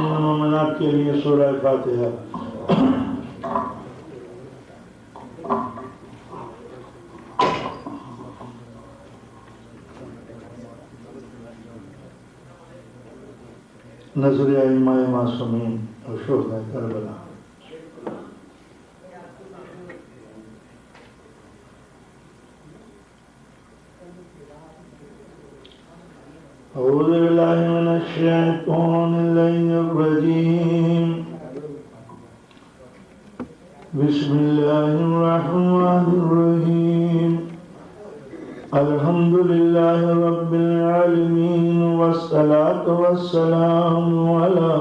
مومنین و مومنات کے لیے سورہ فاتحہ۔ نظر ائمہ معصومین اور شہداء کربلا۔ اعوذ باللہ من الشیطان الرجیم، بسم اللہ الرحمن الرحیم، الحمد للہ رب العالمین والصلاة والسلام علی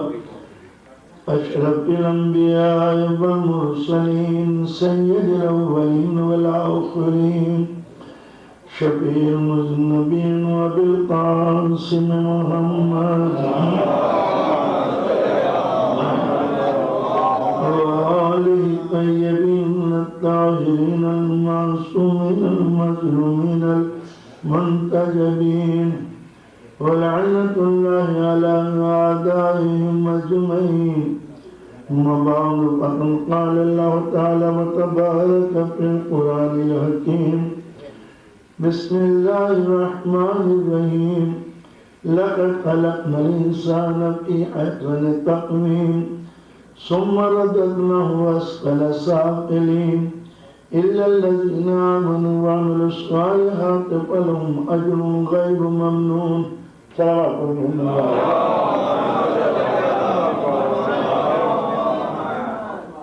اشرف الانبیاء والمرسلین سید الاولین والآخرین شفیع المذنبین وبالقاسم محمد وآلہ الطیبین الطاہرین المعصومین المظلومین المنتجبین ولعنۃ اللہ علی اعدائهم اجمعین۔ اما بعد فقد قال اللہ تعالی وتبارک فی القرآن الحکیم، بسم اللہ الرحمن الرحیم، لقد خلقنا الانسان فی احسن تقویم ثم رددناه اسفل سافلین الا الذین آمنوا وعملوا الصالحات فلهم اجر غیر ممنون۔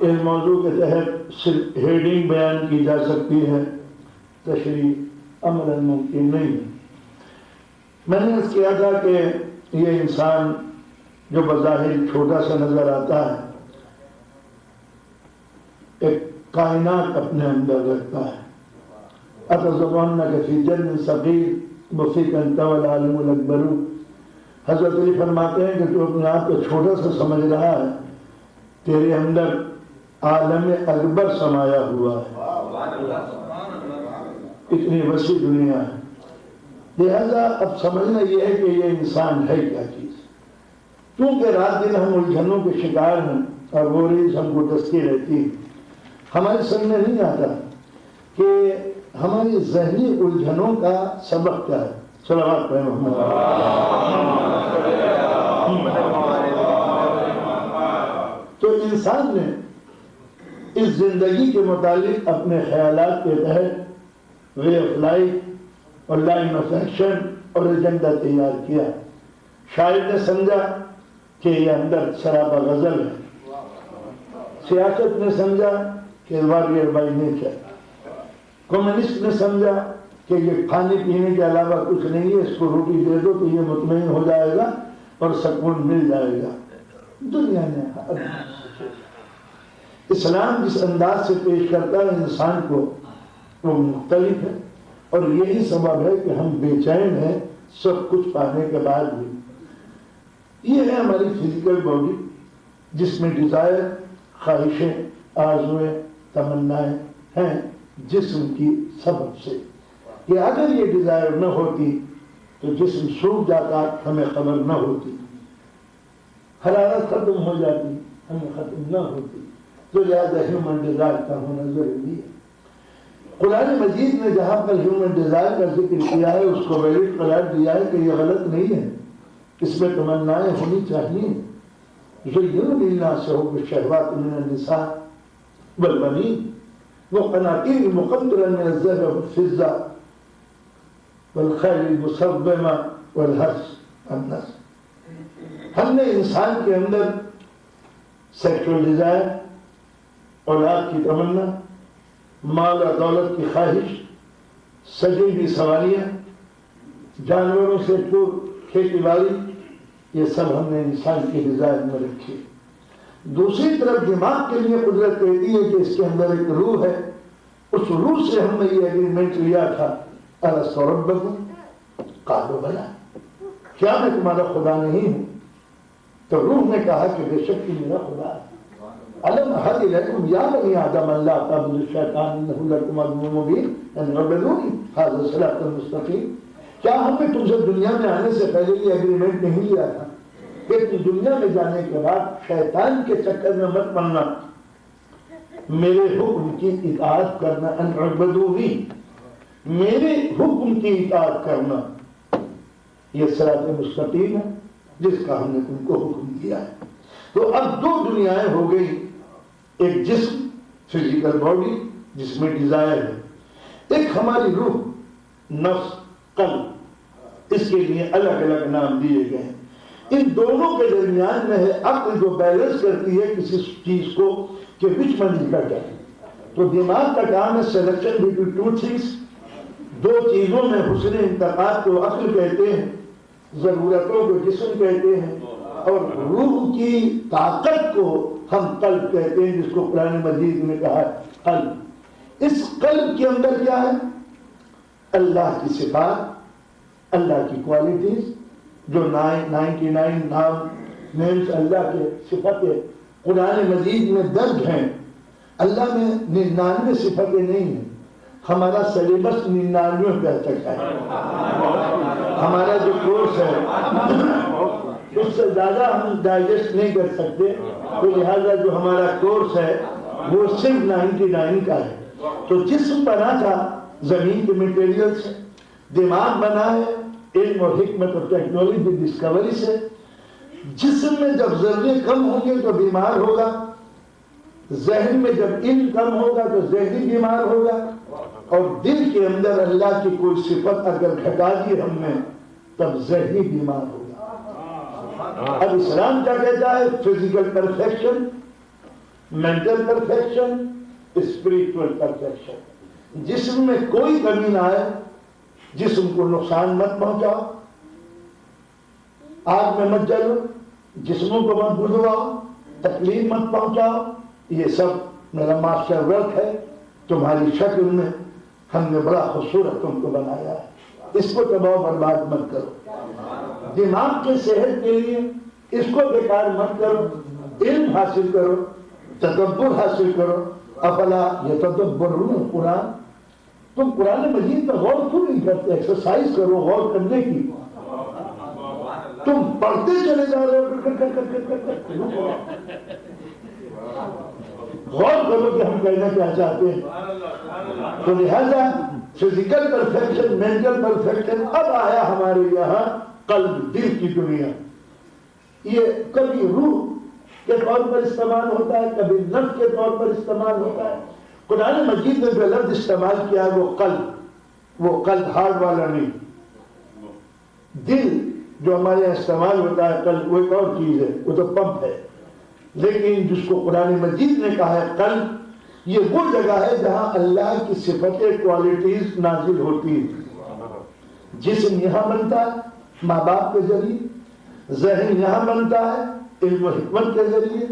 اس موضوع کے تحت صرف ہیڈنگ بیان کی جا سکتی ہے، تشریح عملاً ممکن نہیں ہے۔ میں نے عرض کیا تھا کہ یہ انسان جو بظاہر چھوٹا سا نظر آتا ہے، ایک کائنات اپنے اندر رکھتا ہے۔ اَتَظُنُّ فِي جَنٍّ صَغِيرٍ وَفِيكَ أَنْتَ وَالْعَالِمُ الْأَكْبَرُ۔ حضرت علی فرماتے ہیں کہ تو اپنے آپ کو چھوٹا سا سمجھ رہا ہے، تیرے اندر عالم اکبر سمایا ہوا ہے، اتنی وسیع دنیا ہے۔ لہذا اب سمجھنا یہ ہے کہ یہ انسان ہے کیا چیز، کیونکہ رات دن ہم الجھنوں کے شکار ہیں اور وہ ریز ہم کو ڈستی رہتی ہے۔ ہمارے سمجھ میں نہیں آتا کہ ہماری ذہنی الجھنوں کا سبب کیا ہے۔ صلوات پڑھیں محمد۔ تو انسان نے اس زندگی کے متعلق اپنے خیالات کے تحت وے آف لائف اور لائن آف ایکشن اور ایجنڈا تیار کیا۔ شاعر نے سمجھا کہ یہ اندر سراپا غزل ہے، سیاست نے سمجھا کہ واریر بائی نیچر، کمیونسٹ نے سمجھا کہ یہ کھانے پینے کے علاوہ کچھ نہیں ہے، اس کو روٹی دے دو تو یہ مطمئن ہو جائے گا اور سکون مل جائے گا۔ دنیا نے اسلام جس انداز سے پیش کرتا ہے انسان کو وہ مختلف ہے، اور یہی سبب ہے کہ ہم بے چین ہیں سب کچھ پانے کے بعد بھی۔ یہ ہے ہماری فزیکل باڈی جس میں ڈیزائر، خواہشیں، آرزویں، تمنائیں ہیں جسم کی سبب سے، کہ اگر یہ ڈیزائر نہ ہوتی تو جسم سوکھ جاتا، ہمیں خبر نہ ہوتی، حرارت ختم ہو جاتی، ہمیں ختم نہ ہوتی۔ تو لہٰذا ہیومن ڈیزائر کا ہونا ضروری ہے۔ قرآن مجید نے جہاں پر ہیومن ڈیزائر کا ذکر کیا ہے اس کو ویلڈ قرار دیا ہے کہ یہ غلط نہیں ہے، اس میں تمنائیں ہونی چاہیے۔ زُيِّنَ لِلنَّاسِ حُبُّ الشَّهَوَاتِ مِنَ النِّسَاءِ وَالْبَنِينَ وَالْقَنَاطِيرِ الْمُقَنطَرَةِ مِنَ الذَّهَبِ وَالْفِضَّةِ وَالْخَيْلِ الْمُسَوَّمَةِ وَالْحَرْثِ وَالنَّسْلِ۔ ہم نے انسان کے اندر سیکشول ڈیزائر، اولاد کی تمنا، مال اور دولت کی خواہش، سجی ہوئی سواریاں، جانوروں سے کھیتی باڑی، یہ سب ہم نے انسان کی ڈیزائر میں رکھی۔ دوسری طرف دماغ کے لیے قدرت کہتی ہے کہ اس کے اندر ایک روح ہے، اس روح سے ہم نے یہ ایگریمنٹ لیا تھا، أَلَسْتُ رَبَّكُمْ قَالُوا بَلَىٰ، کیا میں تمہارا خدا نہیں ہوں؟ تو روح نے کہا کہ بے شک میرا خدا ہے۔ أَلَمْ أَعْهَدْ إِلَيْكُمْ يَا بَنِي آدَمَ أَلَّا تَعْبُدُوا الشَّيْطَانَ إِنَّهُ لَكُمْ عَدُوٌّ مُّبِينٌ أَنِ اعْبُدُونِي هَٰذَا صِرَاطٌ مُّسْتَقِيمٌ۔ کیا ہم نے تم سے دنیا میں آنے سے پہلے یہ ایگریمنٹ نہیں لیا تھا کہ تو دنیا میں جانے کے بعد شیطان کے چکر میں مت پڑنا، میرے حکم کی اطاعت کرنا، ان اعبدونی، میرے حکم کی اطاعت کرنا، یہ صراط مستقیم ہے جس کا ہم نے تم کو حکم دیا ہے۔ تو اب دو دنیایں ہو گئی، ایک جسم فزیکل باڈی جس میں ڈیزائر ہے، ایک ہماری روح نفس قلب، اس کے لیے الگ الگ نام دیے گئے ہیں۔ ان دونوں کے درمیان میں ہے عقل جو بیلنس کرتی ہے کسی چیز کو کہ وچ ون از بیٹر۔ تو دماغ کا کام ہے سلیکشن بٹوین ٹو تھنگس، دو چیزوں میں حسن انتخاب کو عقل کہتے ہیں، ضرورتوں کو جسم کہتے ہیں، اور روح کی طاقت کو ہم قلب کہتے ہیں، جس کو قرآن مجید میں کہا ہے قلب۔ اس قلب کے اندر کیا ہے؟ اللہ کی صفات، اللہ کی کوالٹیز، جو 99 نیمز اللہ کے صفتیں قرآن مجید میں درج ہیں۔ اللہ میں 99 صفتیں نہیں ہیں، ہمارا سلیبس 99 کہہ سکتا ہے، ہمارا جو کورس ہے اس سے زیادہ ہم ڈائجسٹ نہیں کر سکتے، تو لہذا جو ہمارا کورس ہے وہ صرف 99 کا ہے۔ تو جسم بنا تھا زمین کے مٹیریل سے، دماغ بنا ہے علم اور حکمت اور ٹیکنالوجی ڈسکوری سے۔ جسم میں جب ذرے کم ہوں گے تو بیمار ہوگا، ذہن میں جب علم کم ہوگا تو ذہنی بیمار ہوگا، اور دل کے اندر اللہ کی کوئی صفت اگر گھٹا دی ہم نے تب ذہنی بیمار ہوگا۔ اب اسلام کیا کہتا ہے؟ Physical perfection, mental perfection, spiritual perfection. جسم میں کوئی کمی نہ آئے، جسم کو نقصان مت پہنچاؤ، آگ میں مت جلو، جسموں کو مت بجھواؤ، تکلیف مت پہنچاؤ، یہ سب میرا ماسٹر ورک ہے، تمہاری شکل میں ہم نے بڑا خوبصورت تم کو بنایا ہے، اس کو تباہ برباد مت کرو۔ دماغ کے صحت کے لیے اس کو بیکار مت کرو، علم حاصل کرو، تدبر حاصل کرو۔ افلا یتدبرون قرآن، تم قرآن مجید پر غور کیوں نہیں کرتے؟ ایکسرسائز کرو غور کرنے کی، تم پڑھتے چلے جا رہے ہو، غور کرو کہ ہم کہنا کیا چاہتے ہیں۔ تو لہذا فزیکل پرفیکشن، مینٹل پرفیکشن، اب آیا ہمارے یہاں قلب، دل کی دنیا۔ یہ کبھی روح کے طور پر استعمال ہوتا ہے، کبھی نفس کے طور پر استعمال ہوتا ہے۔ قرآن مجید نے جو لفظ استعمال کیا ہے وہ قلب ہارڈ والا نہیں، دل جو ہمارے یہاں استعمال ہوتا ہے قلب وہ ایک اور چیز ہے، وہ تو پمپ ہے۔ لیکن جس کو قرآن مجید نے کہا ہے قلب، یہ وہ جگہ ہے جہاں اللہ کی صفتیں، کوالٹیز نازل ہوتی ہیں۔ جسم یہاں بنتا ہے ماں باپ کے ذریعے، ذہن یہاں بنتا ہے علم و حکمت کے ذریعے،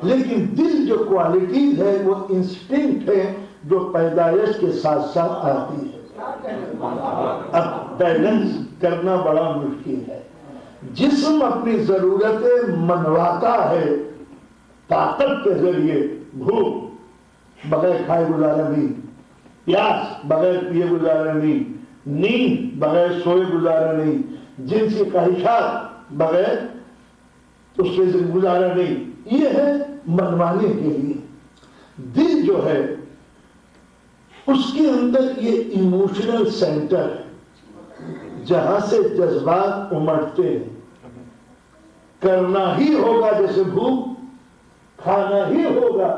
لیکن دل جو کوالٹیز ہے وہ انسٹنکٹ ہے جو پیدائش کے ساتھ ساتھ آتی ہے۔ اب بیلنس کرنا بڑا مشکل ہے۔ جسم اپنی ضرورتیں منواتا ہے طاقت کے ذریعے، بھوک بغیر کھائے گزارا نہیں، پیاس بغیر پیے گزارا نہیں، نیند بغیر سوئے گزارا نہیں، جنسی خواہشات بغیر اس کے گزارا نہیں، یہ ہے منوانے کے لیے۔ دل جو ہے اس کے اندر یہ ایموشنل سینٹر ہے جہاں سے جذبات امڑتے ہیں، کرنا ہی ہوگا جیسے بھوک، کھانا ہی ہوگا،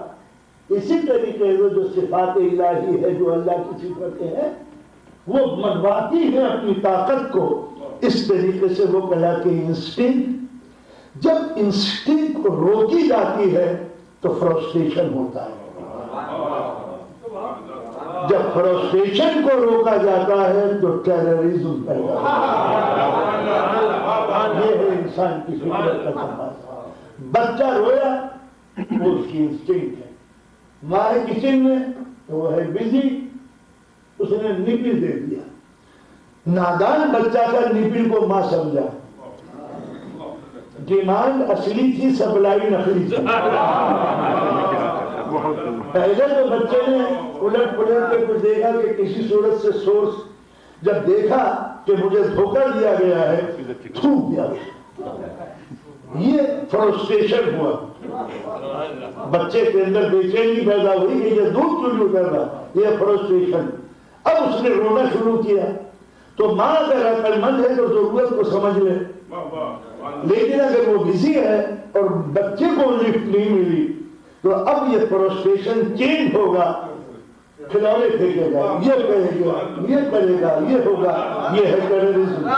اسی طریقے سے جو صفات الہی ہے، جو اللہ کی صفتیں ہیں، وہ منواتی ہیں اپنی طاقت کو، اس طریقے سے وہ کہلاتی ہے انسٹنکٹ۔ جب انسٹنکٹ کو روکی جاتی ہے تو فرسٹریشن ہوتا ہے، جب فرسٹریشن کو روکا جاتا ہے تو ٹیررزم پیدا ہوتا ہے۔ یہ ہے انسان کی فطرت کا تقاضا۔ بچہ رویا وہ اس کی انسٹنکٹ ہے، ماں ہے کچن میں تو وہ ہے بزی، اس نے نپل دے دیا، نادان بچہ کا نپل کو ماں سمجھا، ڈیمانڈ اصلی تھی، سپلائی نقلی تھی۔ پہلے تو بچے نے الٹ پلٹ کے کچھ دیکھا کہ کسی صورت سے سورس، جب دیکھا کہ مجھے دھوکہ دیا گیا ہے تھوک دیا، یہ فرسٹریشن ہوا، بچے کے اندر بے چینی پیدا ہوئی کہ یہ دودھ کیوں کر رہا، یہ فرسٹریشن۔ اب اس نے رونا شروع کیا، تو ماں اگر عقل مند ہے تو ضرورت کو سمجھ لے، لیکن اگر وہ بزی ہے اور بچے کو لفٹ نہیں ملی تو اب یہ فرسٹریشن چینج ہوگا، کھلونے پھینکے گا، یہ کہے گا، یہ کرے گا، یہ ہوگا۔ یہ ہے ٹیررزم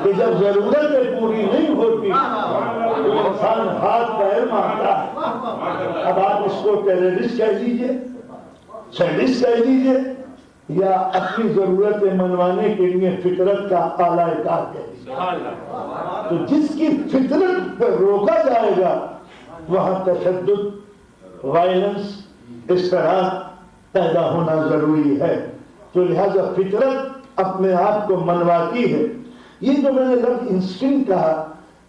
کہ جب ضرورتیں پوری نہیں ہوتی تو انسان ہاتھ پیر مارتا ہے۔ اب آپ اس کو ٹیررسٹ کہہ دیجئے، سیڈسٹ کہہ دیجئے، یا اپنی ضرورتیں منوانے کے لیے فطرت کا اعلی کار کہہ دیجئے۔ تو جس کی فطرت پر روکا جائے گا وہاں تشدد، وائلنس، اضطراب پیدا ہونا ضروری ہے۔ تو لہذا فطرت اپنے آپ کو منواتی ہے۔ یہ جو میں نے لفظ انسٹنکٹ کہا،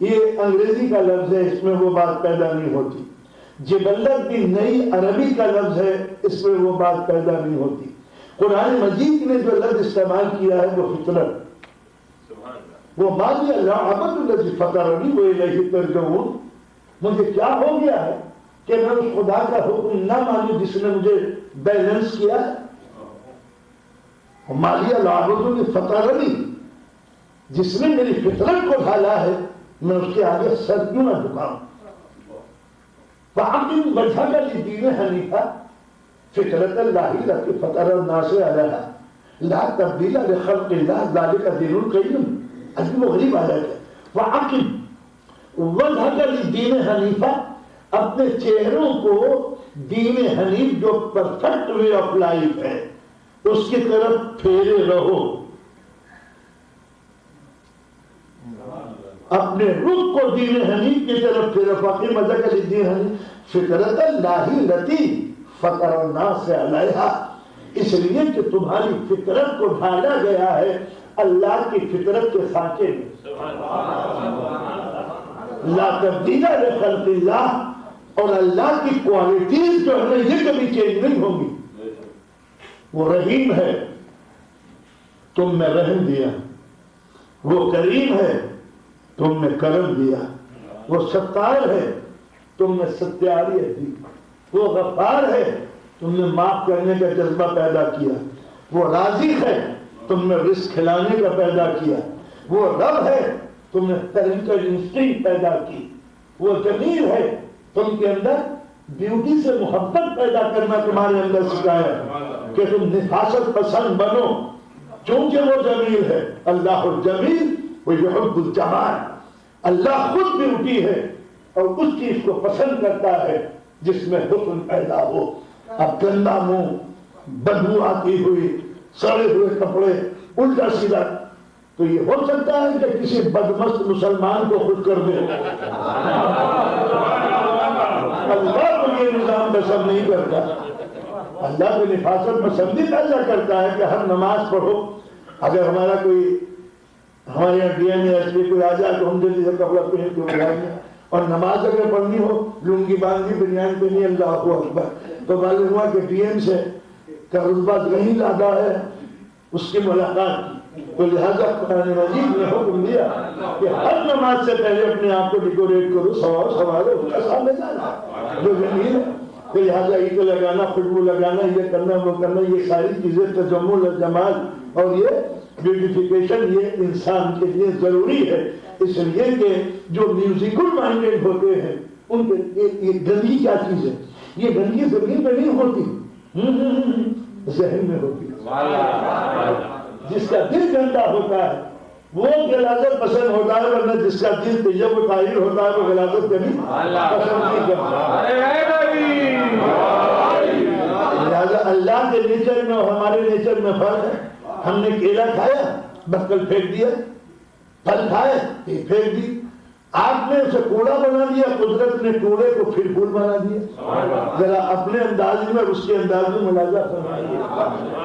یہ انگریزی کا لفظ ہے، اس میں وہ بات پیدا نہیں ہوتی۔ جبلت بھی نئی عربی کا لفظ ہے، اس میں وہ بات پیدا نہیں ہوتی۔ قرآن مجید نے جو لفظ استعمال کیا ہے وہ فطرت، وہ ماضی اللہ عبد الذی فطرنی وإلیہ ترجعون، مجھے کیا ہو گیا ہے کہ میں اس خدا کا حکم نہ مانوں جس نے مجھے بیلنس کیا ہے۔ مالیہ العبد فطرنی، جس نے میری فطرت کو ڈھالا ہے، میں اس کے آگے سر کیوں نہ جھکاؤں۔ فَأَقِمْ وَجْهَكَ لِلدِّینِ حَنِیفًا فطرت اللہ التي فطر الناس علیہا لا تبدیل لخلق اللہ ذلك دین القیم۔ عجیب و غریب آیت ہے۔ فَأَقِمْ وَجْهَكَ لِلدِّینِ حَنِیفًا، اپنے چہروں کو دین حنیف جو پرفیکٹ وے آف لائف ہے اس کی طرف پھیرے رہو، اپنے رخ کو دین حنیف کی طرف پھیرے۔ فَأَقِمْ وَجْهَكَ لِلدِّینِ حَنِیفًا فطرت اللہ التي فطر الناس علیہا، اس لیے کہ تمہاری فطرت کو ڈھالا گیا ہے اللہ کی فطرت کے سانچے میں۔ لا تبدیل لخلق اللہ، اور اللہ کی کوالٹیز جو ہے یہ کبھی چینج نہیں ہوں گی۔ وہ رحیم ہے، تم میں رحم دیا، وہ کریم ہے، تم میں کرم دیا، وہ ستار ہے، تم نے ستیاریت دی، وہ غفار ہے، تم نے معاف کرنے کا جذبہ پیدا کیا، وہ رازق ہے، تم نے رزق کھلانے کا پیدا کیا، وہ رب ہے، تم نے پیرنٹل انسٹنکٹ پیدا کی، وہ جمیل ہے، تم کے اندر بیوٹی سے محبت پیدا کرنا تمہارے اندر سکھایا کہ تم نفاست پسند بنو، چونکہ وہ جمیل ہے۔ اللہ الجمیل ویحب الجمال، اللہ خود بیوٹی ہے اور اس چیز کو پسند کرتا ہے جس میں حسن پیدا ہو۔ اب گندا منہ، بدبو آتی ہوئی، سڑے ہوئے کپڑے، الٹا سیدھا، تو یہ ہو سکتا ہے کہ کسی بدمست مسلمان کو خود کر دے؟ اللہ کو یہ نظام پسند نہیں کرتا۔ اللہ کو نفاست پسندی پیدا کرتا ہے کہ ہر نماز پڑھو۔ اگر ہمارا کوئی، ہمارے یہاں ڈی ایم ایس پی کوئی آ جائے تو ہم جلدی سے کپڑا پہن کے اٹھائیں گے، اور نماز اگر پڑھنی ہو لنگی باندھی بنیان پہنی، اللہ اکبر، تو معلوم ہوا کہ ڈی ایم سے کا رتبہ نہیں زیادہ ہے، اس کی ملاقات کی۔ تو لہذا قرآن مجید نے حکم دیا کہ ہر نماز سے پہلے اپنے آپ کو ڈیکوریٹ کرو، سوال اس کا سامنے جانا جو جمیل ہے۔ تو لہذا عید لگانا، خوشبو لگانا، یہ کرنا وہ کرنا، یہ ساری چیزیں تجمل، جمال اور یہ بیوٹیفیکیشن یہ انسان کے لیے ضروری ہے، اس لیے کہ جو میوزیکل مائنڈیڈ ہوتے ہیں ان کے یہ گندگی کیا چیز ہے؟ یہ گندگی زمین پہ نہیں ہوتی، ذہن میں ہوتی ہے۔ جس کا دل گندا ہوتا ہے وہ غلاظت پسند ہوتا ہے، ورنہ جس کا دل طیب و طاہر ہوتا ہے وہ غلاظت کبھی پسند نہیں کرتا۔ لہٰذا اللہ کے نیچر میں اور ہمارے نیچر میں فرق ہے۔ ہم نے کیلا کھایا، بکل پھینک دیا، پھل کھائے پھینک دی، آپ نے اسے کوڑا بنا دیا، قدرت نے کوڑے کو پھر پھول بنا دیا۔ ذرا اپنے انداز میں اس کے انداز میں ملاحظہ فرمائیے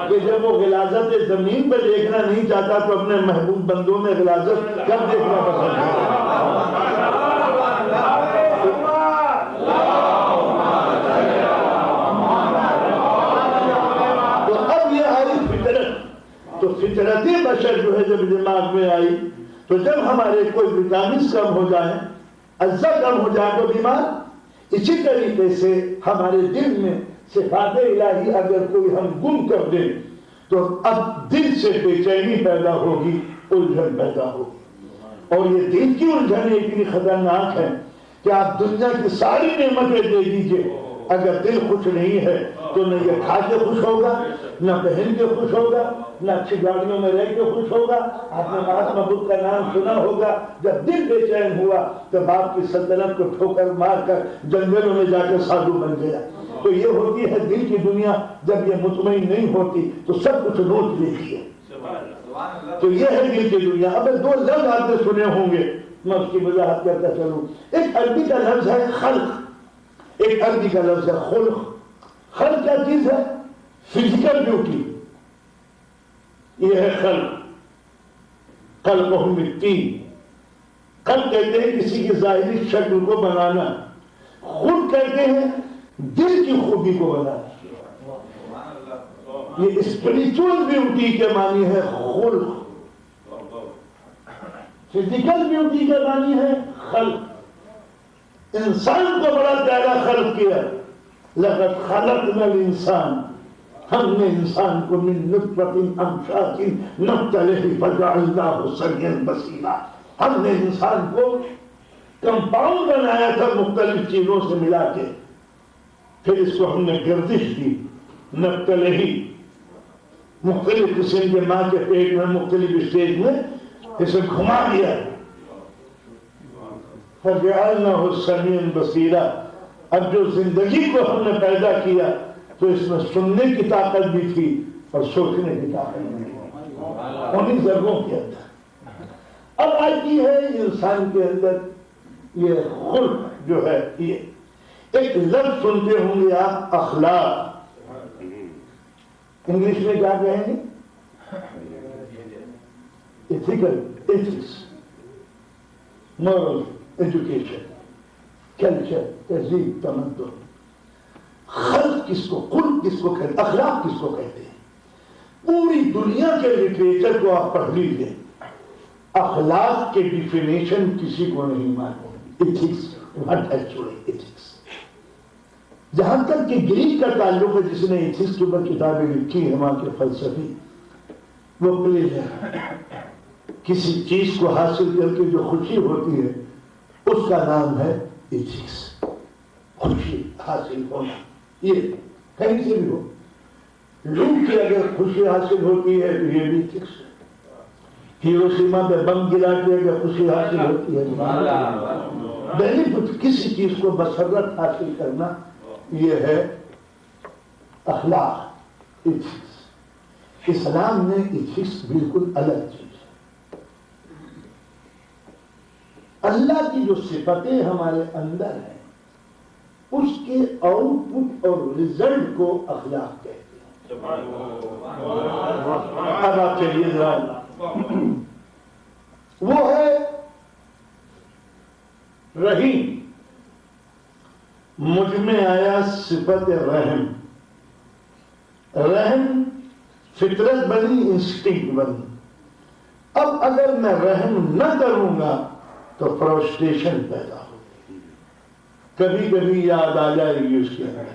کہ جب وہ غلاظت زمین پہ دیکھنا نہیں چاہتا تو اپنے محبوب بندوں میں غلاظت کب دیکھنا پسند ہے؟ تو اب یہ آئی فطرت، تو فطرتی بشر جو ہے جب دماغ میں آئی تو جب ہمارے کوئی وٹامنس کم ہو جائے، اجزا کم ہو جائے تو بیمار. اسی طریقے سے ہمارے دل میں صفات الہی اگر کوئی ہم گم کر دیں تو اب دل سے بے چینی پیدا ہوگی، الجھن پیدا ہوگی. اور یہ دل کی الجھن اتنی خطرناک ہے کہ آپ دنیا کی ساری نعمتیں دے دیجئے، اگر دل خوش نہیں ہے تو نہ یہ کھا کے خوش ہوگا، نہ پہن کے خوش ہوگا، نہ اچھی گاڑیوں میں رہ کے خوش ہوگا. آپ نے مہاتما بدھ کا نام سنا ہوگا، جب دل بے چین ہوا تو باپ کی سلطنت کو ٹھوکر مار کر جنگلوں میں جا کر سادھو بن گیا. تو یہ ہوتی ہے دل کی دنیا. جب یہ مطمئن نہیں ہوتی تو سب کچھ نوچ لیتی ہے. تو یہ ہے دل کی دنیا. اب دو لفظ آپ نے سنے ہوں گے، میں اس کی وضاحت کرتا چلوں. ایک عربی کا لفظ ہے خلق، ایک عربی کا لفظ ہے خلق. خلق کیا چیز ہے؟ Physical beauty. یہ ہے خلق. خلقہم الطین. خلق کہتے ہیں کسی کی ظاہری شکل کو بنانا. خلق کہتے ہیں دل کی خوبی کو بنانا. یہ اسپریچول بیوٹی کے معنی ہے خلق. فزیکل بیوٹی کے معنی ہے خلق. انسان کو بڑا پیارا خلق کیا. لقد خلقنا الانسان، ہم نے انسان کو من نطفۃ امشاج نبتلہ فجعلناہ سمیعا بصیرا. ہم نے انسان کو کمپاؤنڈ بنایا تھا مختلف چیزوں سے ملا کے، پھر اس کو ہم نے گردش دی. نبتلہ مختلف قسم کے ماں کے پیٹ میں مختلف اسٹیج میں اسے گھما دیا. فجعلناہ سمیعا بصیرا. اب جو زندگی کو ہم نے پیدا کیا تو اس میں سننے کی طاقت بھی تھی اور سوچنے کی طاقت بھی تھی، انہیں ضربوں کے اندر. اب آتی ہے انسان کے اندر یہ خلق جو ہے. یہ ایک لفظ سنتے ہوں گے آپ، اخلاق. انگلش میں کیا کہیں گے؟ Ethical, ethics, moral, education, culture, تہذیب، تمدن. خلق کس کو، خلق کس کو کہتے ہیں، اخلاق کس کو کہتے ہیں؟ پوری دنیا کے لٹریچر کو آپ پڑھ لیجیے، اخلاق کے ڈیفینیشن کسی کو نہیں معلوم. Ethics, what actually ethics. جہاں تک کہ گریک کا تعلق ہے، جس نے ایتھکس کے اوپر کتابیں لکھی ہیں وہاں کے فلسفی، وہ پلیزر. کسی چیز کو حاصل کر کے جو خوشی ہوتی ہے اس کا نام ہے ایتھکس. خوشی حاصل ہونا، یہ کہیں سے بھی ہو. لوگ کی اگر خوشی حاصل ہوتی ہے تو یہ بھی ایتھکس ہے. ہیروشیما پہ بم گرا کے اگر خوشی حاصل ہوتی ہے، بینیفٹ کسی چیز کو مسرت حاصل کرنا، یہ ہے اخلاق، ایتھکس. اسلام میں ایتھکس بالکل الگ چیز ہے. اللہ کی جو صفتیں ہمارے اندر ہیں اس کے آؤٹ پٹ اور ریزلٹ کو اخلاق کہتے ہیں. اب آپ چلیے ذرا، وہ ہے رحیم. مجھ میں آیا صفت رحم. رحم فطرت بنی، انسٹنکٹ بنی. اب اگر میں رحم نہ کروں گا تو فرسٹریشن پیدا ہوگی، کبھی کبھی یاد آ جائے گی اس کے اندر،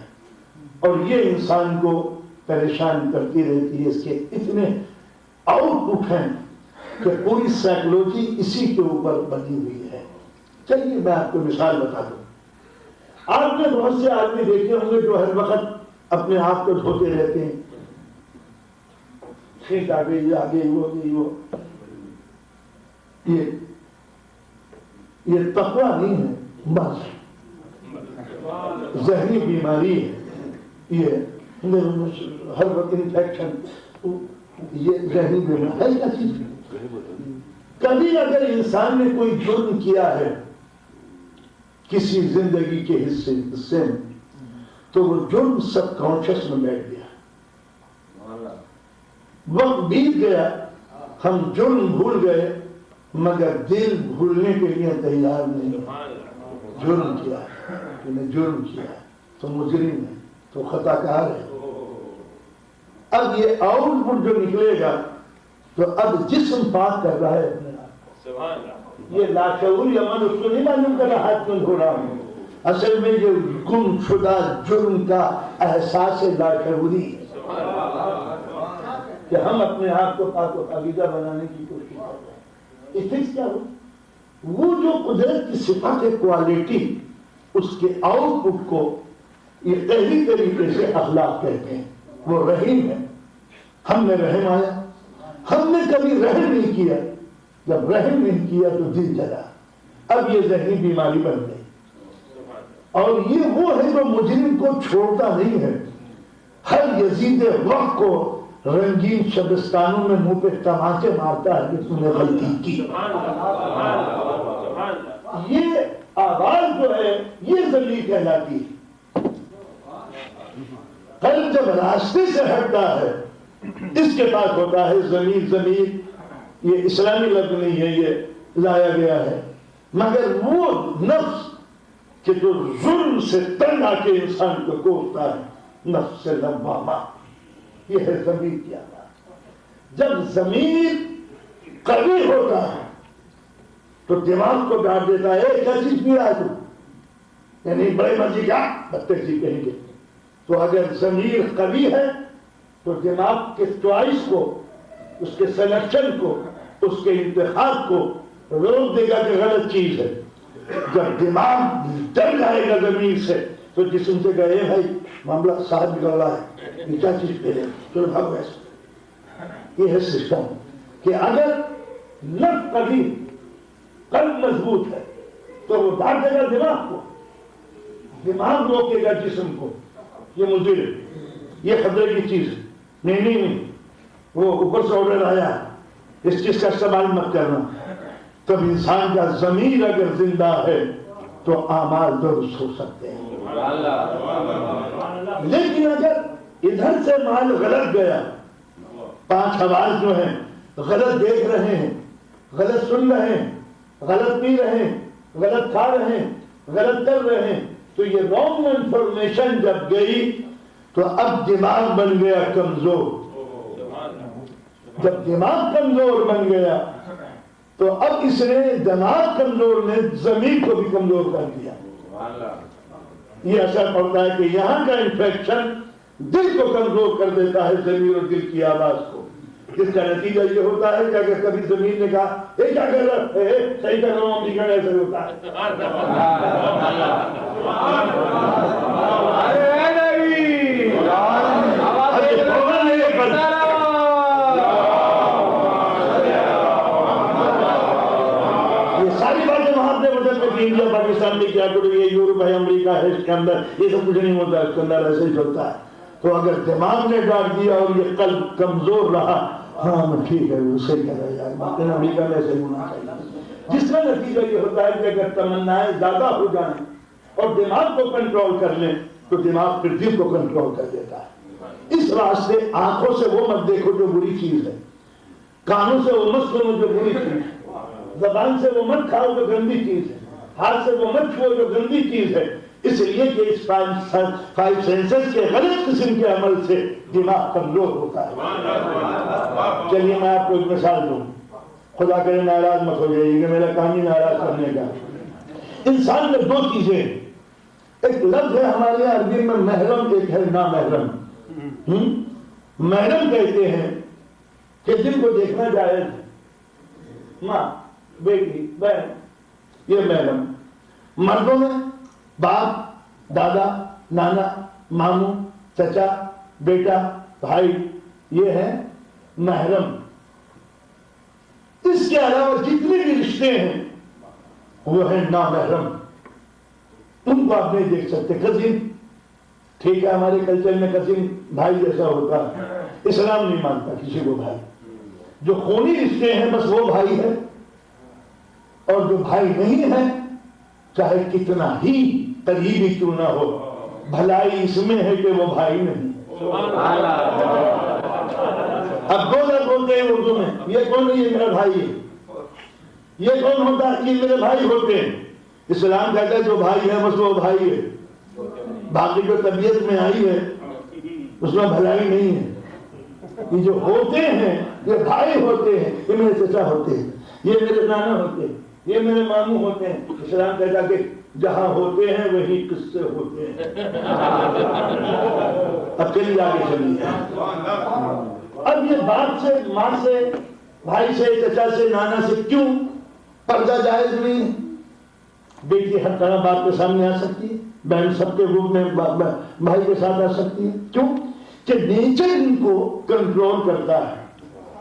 اور یہ انسان کو پریشان کرتی رہتی ہے. اس کے اتنے آؤٹ پٹ ہیں کہ پوری سائیکولوجی اسی کے اوپر بنی ہوئی ہے. چلیے میں آپ کو مثال بتا دوں. آپ نے بہت سے آدمی دیکھے ہوں گے جو ہر وقت اپنے آپ کو دھوتے رہتے ہیں. چھینٹ آ گئی، آگے وہ گئی، وہ یہ تقویٰ نہیں ہے، بس ذہنی بیماری ہے. یہ ہر وقت انفیکشن، یہ ذہنی بیماری ہے. کیا چیز؟ کبھی اگر انسان نے کوئی جرم کیا ہے کسی زندگی کے حصے میں تو وہ جرم سب کانشس میں بیٹھ گیا. وقت بیت گیا، ہم جرم بھول گئے مگر دل بھولنے کے لیے تیار نہیں. جرم کیا ہے، جرم کیا ہے تو مجرم ہے، تو خطا کار ہے. اب یہ آؤٹ پٹ جو نکلے گا تو اب جسم پاک کر رہا ہے اپنے آپ کو. یہ لاشعوری عمل اس کو نہیں معلوم کر رہا ہاتھ کیوں دھو رہا ہوں. اصل میں یہ گم شدہ جرم کا احساس لاشعوری ہے کہ ہم اپنے آپ کو پاک و پاکیزہ بنانے کی کوشش کرتے ہیں. ایتھکس کیا ہو؟ وہ جو قدرت کی صفات کوالٹی اس کے آؤٹ پٹ کو یہ قہری طریقے سے اخلاق کہتے ہیں. وہ رحیم ہے. ہم نے رحم آیا. ہم نے کبھی رحم نہیں کیا. جب رحم نہیں کیا تو دل جلا. اب یہ ذہنی بیماری بن گئی. اور یہ وہ ہے جو مجرم کو چھوڑتا نہیں ہے. ہر یزید وقت کو رنگین شبستانوں میں منہ پہ تماچے مارتا ہے کہ تم نے غلطی کی. یہ آواز جو ہے یہ ضمیر کہلاتی ہے. قلب جب راستے سے ہٹتا ہے اس کے پاس ہوتا ہے ضمیر. ضمیر یہ اسلامی لفظ نہیں ہے, یہ لایا گیا ہے. مگر وہ نفس کہ جو ظلم سے تنگ آ کے انسان کو کوستا ہے, نفس سے لوامہ, یہ ہے ضمیر کی آواز. جب ضمیر قوی ہوتا ہے تو دماغ کو ڈانٹ دیتا ہے کیا چیز پی رہا ہے تو, یعنی بڑے مرضی کیا بدتمیزی کہیں گے. تو اگر ضمیر قوی ہے تو دماغ کے چوائس کو, اس کے سلیکشن کو, اس کے انتخاب کو روک دے گا کہ غلط چیز ہے. جب دماغ ڈر جائے گا ضمیر سے تو جسم سے گئے بھائی معاملہ صاحب نکل رہا ہے, یہ کیا چیز پہ لے چلو بھاگو ایسے. یہ ہے سسٹم کہ اگر نفس قوی, قلب مضبوط ہے تو وہ ڈانٹے گا دماغ کو, دماغ روکے گا جسم کو. یہ مضر ہے, یہ خطرے کی چیز ہے, نہیں وہ اوپر سے آرڈر آیا اس چیز کا استعمال مت کرنا. تب انسان کا ضمیر اگر زندہ ہے تو اعمال درست ہو سکتے ہیں. لیکن اگر ادھر سے مال غلط گیا, 5 حواس جو ہیں غلط دیکھ رہے ہیں, غلط سن رہے ہیں, غلط پی رہے ہیں, غلط کھا رہے ہیں, غلط کر رہے ہیں, تو یہ رانگ انفارمیشن جب گئی تو اب دماغ بن گیا کمزور. جب دماغ کمزور بن گیا تو اب اس نے دماغ کمزور نے ضمیر کو بھی کمزور کر دیا. یہ اثر پڑتا ہے کہ یہاں کا انفیکشن دل کو کمزور کر دیتا ہے, ضمیر اور دل کی آواز کو, جس کا نتیجہ یہ ہوتا ہے کہ اگر کبھی ضمیر نے کہا اے کیا کر رہا ہے, صحیح کر رہا ہوں, امریکہ ایسا ہوتا ہے. انڈیا پاکستان میں کیا کرو, یہ یورپ ہے, امریکہ ہے, اس کے اندر یہ سب کچھ نہیں ہوتا, اس کے اندر ایسے ہی چلتا ہے. تو اگر دماغ نے ڈانٹ دیا اور یہ قلب کمزور رہا, ہاں ٹھیک ہے وہ صحیح کر رہا ہے یار, باقی امریکہ میں ایسے ہونا چاہیے. جس کا نتیجہ یہ ہوتا ہے کہ اگر تمنائیں زیادہ ہو جائیں اور دماغ کو کنٹرول کر لیں تو دماغ پھر دل کو کنٹرول کر دیتا ہے. اس واسطے آنکھوں سے وہ مت دیکھو جو بری چیز ہے, کانوں سے وہ مت سنو جو بری چیز ہے, زبان سے وہ مت کھاؤ جو گندی چیز ہے, ہاتھ سے وہ مت چھوڑو جو گندی چیز ہے. اس لیے کہ اس 5 سینسز کے غلط قسم کے عمل سے دماغ کمزور ہوتا ہے. چلیے میں آپ کو ایک مثال دوں, خدا کرے ناراض مت ہو جائیے کہ میرا کام ہی ناراض کرنے کا. انسان میں 2 چیزیں, ایک لفظ ہے ہمارے یہاں عربی میں محرم, ایک ہے نامحرم. محرم کہتے ہیں کہ جن کو دیکھنا جائز ہے, ماں, بیٹی, بہن, یہ محرم. مردوں میں باپ, دادا, نانا, ماموں, چچا, بیٹا, بھائی, یہ ہے محرم. اس کے علاوہ جتنے بھی رشتے ہیں وہ ہیں نامحرم, ان کو آپ نہیں دیکھ سکتے. کزن ٹھیک ہے, ہمارے کلچر میں کزن بھائی جیسا ہوتا ہے, اسلام نہیں مانتا کسی کو بھائی. جو خونی رشتے ہیں بس وہ بھائی ہے, اور جو بھائی نہیں ہے چاہے کتنا ہی قریبی کیوں نہ ہو, بھلائی اس میں ہے کہ وہ بھائی نہیں. اب 2 لفظ بولتے ہیں اردو میں, یہ کون ہے, یہ میرا بھائی ہے. یہ کون ہوتا ہے, یہ میرے بھائی ہوتے ہیں. اسلام کہتا ہے جو بھائی ہے بس وہ بھائی ہے, باقی جو طبیعت میں آئی ہے اس میں بھلائی نہیں ہے. یہ جو ہوتے ہیں یہ بھائی ہوتے ہیں, یہ میرے چچا ہوتے ہیں, یہ میرے نانا ہوتے ہیں، یہ میرے ماموں ہوتے ہیں. اسلام کہتا کہ جہاں ہوتے ہیں وہی قصے ہوتے ہیں. اکیلی آگے چلیے. اب یہ باپ سے، ماں سے، بھائی سے، چچا سے، نانا سے کیوں پردہ جائز نہیں ہے؟ بیٹی ہر طرح باپ کے سامنے آ سکتی ہے، بہن سب کے روپ میں بھائی کے ساتھ آ سکتی ہے. کیوں کہ نیچر ان کو کنٹرول کرتا ہے.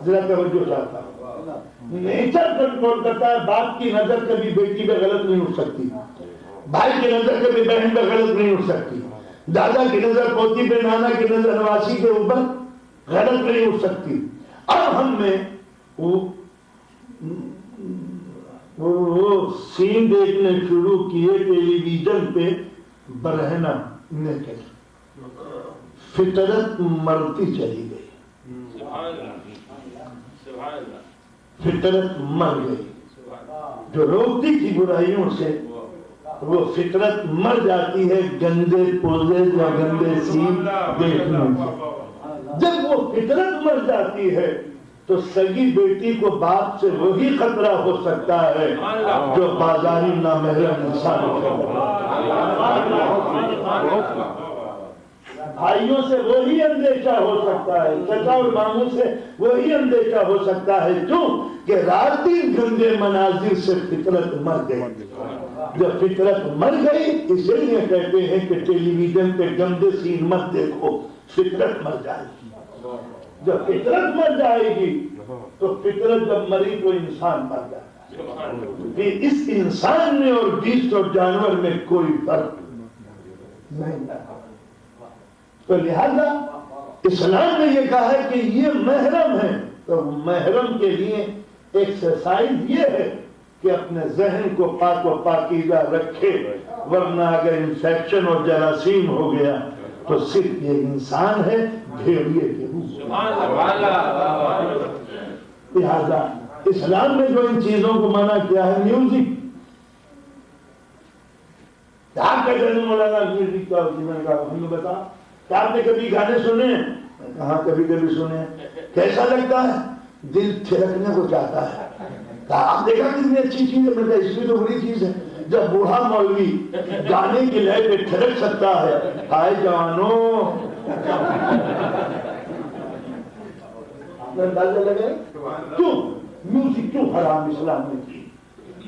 ذرا توجہ چاہتا ہوں، نیچر کنٹرول کرتا ہے. باپ کی نظر کبھی بیٹی پہ غلط نہیں اٹھ سکتی، بھائی کی نظر کبھی بہن پہ غلط نہیں اٹھ سکتی، دادا کی نظر پوتی پہ، نانا کی نظر نواسی کے اوپر غلط نہیں اٹھ سکتی. اب ہم نے وہ سین دیکھنے شروع کیے ٹیلی ویژن پہ، برہنہ نیکڈ. فطرت مرتی چلی گئی، فطرت مر گئی. جو روکتی تھی برائیوں سے وہ فطرت مر جاتی ہے گندے پوزے یا گندے سین دیکھنے سے. جب وہ فطرت مر جاتی ہے تو سگی بیٹی کو باپ سے وہی خطرہ ہو سکتا ہے جو بازاری نامحرم انسان ہو. بھائیوں سے وہی اندیشہ ہو سکتا ہے، چچا اور ماموں سے وہی اندیشہ ہو سکتا ہے. کیوں کہ راتی گندے مناظر سے فطرت مر گئی. جب فطرت مر گئی اسی لیے کہتے ہیں کہ ٹیلی ویژن پہ گندے سین مت دیکھو، فطرت مر جائے گی. جب فطرت مر جائے گی تو فطرت جب مری تو انسان مر جاتا ہے. پھر اس انسان میں اور بیسٹ اور جانور میں کوئی فرق نہیں ہے. تو لہذا اسلام نے یہ کہا ہے کہ یہ محرم ہے. تو محرم کے لیے ایکسرسائز یہ ہے کہ اپنے ذہن کو پاک و پاکیزہ رکھے، ورنہ اگر انفیکشن اور جراثیم ہو گیا تو صرف یہ انسان ہے بھیڑیے کے روپ. لہذا اسلام نے جو ان چیزوں کو منع کیا ہے، میوزک، آپ کا جنم مولانا میوزک کا ہمیں بتا کہ آپ نے کبھی گانے سنے ہیں؟ کہاں کبھی کبھی سنے. کیسا لگتا ہے؟ دل تھرکنے کو چاہتا ہے. آپ دیکھا کتنی اچھی چیز ہے. میں کہا اس میں تو بڑی چیز ہے جب بوڑھا مولوی گانے کی لے پہ تھرک سکتا ہے. ہائے جوانوں، اندازہ لگے کیوں میوزک کیوں حرام اسلام نے کی؟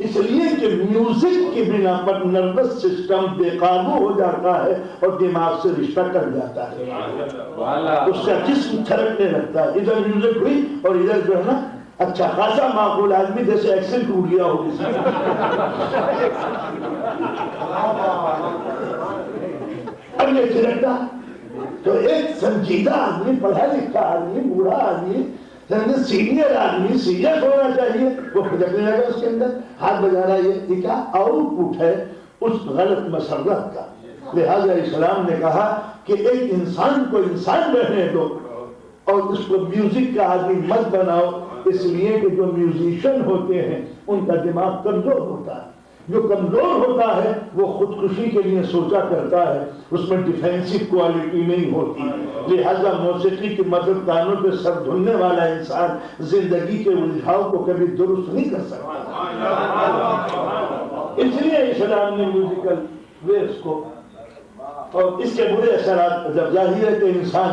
اس لیے کہ میوزک کی بنا پر نروس سسٹم بے قابو ہو جاتا ہے اور دماغ سے رشتہ کٹ جاتا ہے. اس کا جسم تھرکنے لگتا ہے. ادھر میوزک ہوئی اور ادھر جو ہے نا اچھا خاصا معقول آدمی جیسے ایکسل ٹوٹ گیا ہو کسی اب یہ تھرکتا. تو ایک سنجیدہ آدمی، پڑھا لکھا آدمی، بوڑھا آدمی، سینئر آدمی سیریس ہونا چاہیے. وہ پھٹکنے لگا اس کے اندر، ہاتھ بجا رہا. یہ کیا آؤٹ پٹ ہے اس غلط مسرت کا. لہذا اسلام نے کہا کہ ایک انسان کو انسان رہنے دو اور اس کو میوزک کا آدمی مت بناؤ. اس لیے کہ جو میوزیشین ہوتے ہیں ان کا دماغ کمزور ہوتا ہے. جو کمزور ہوتا ہے وہ خودکشی کے لیے سوچا کرتا ہے، اس میں ڈیفینسو کوالٹی نہیں ہوتی. لہذا موسیقی کی مدد کانوں پہ سر دھلنے والا انسان زندگی کے الجھاؤ کو کبھی درست نہیں کر سکتا. اس لیے اسلام نے میوزیکل ویوز کو اور اس کے برے اثرات، جب ظاہر ہے کہ انسان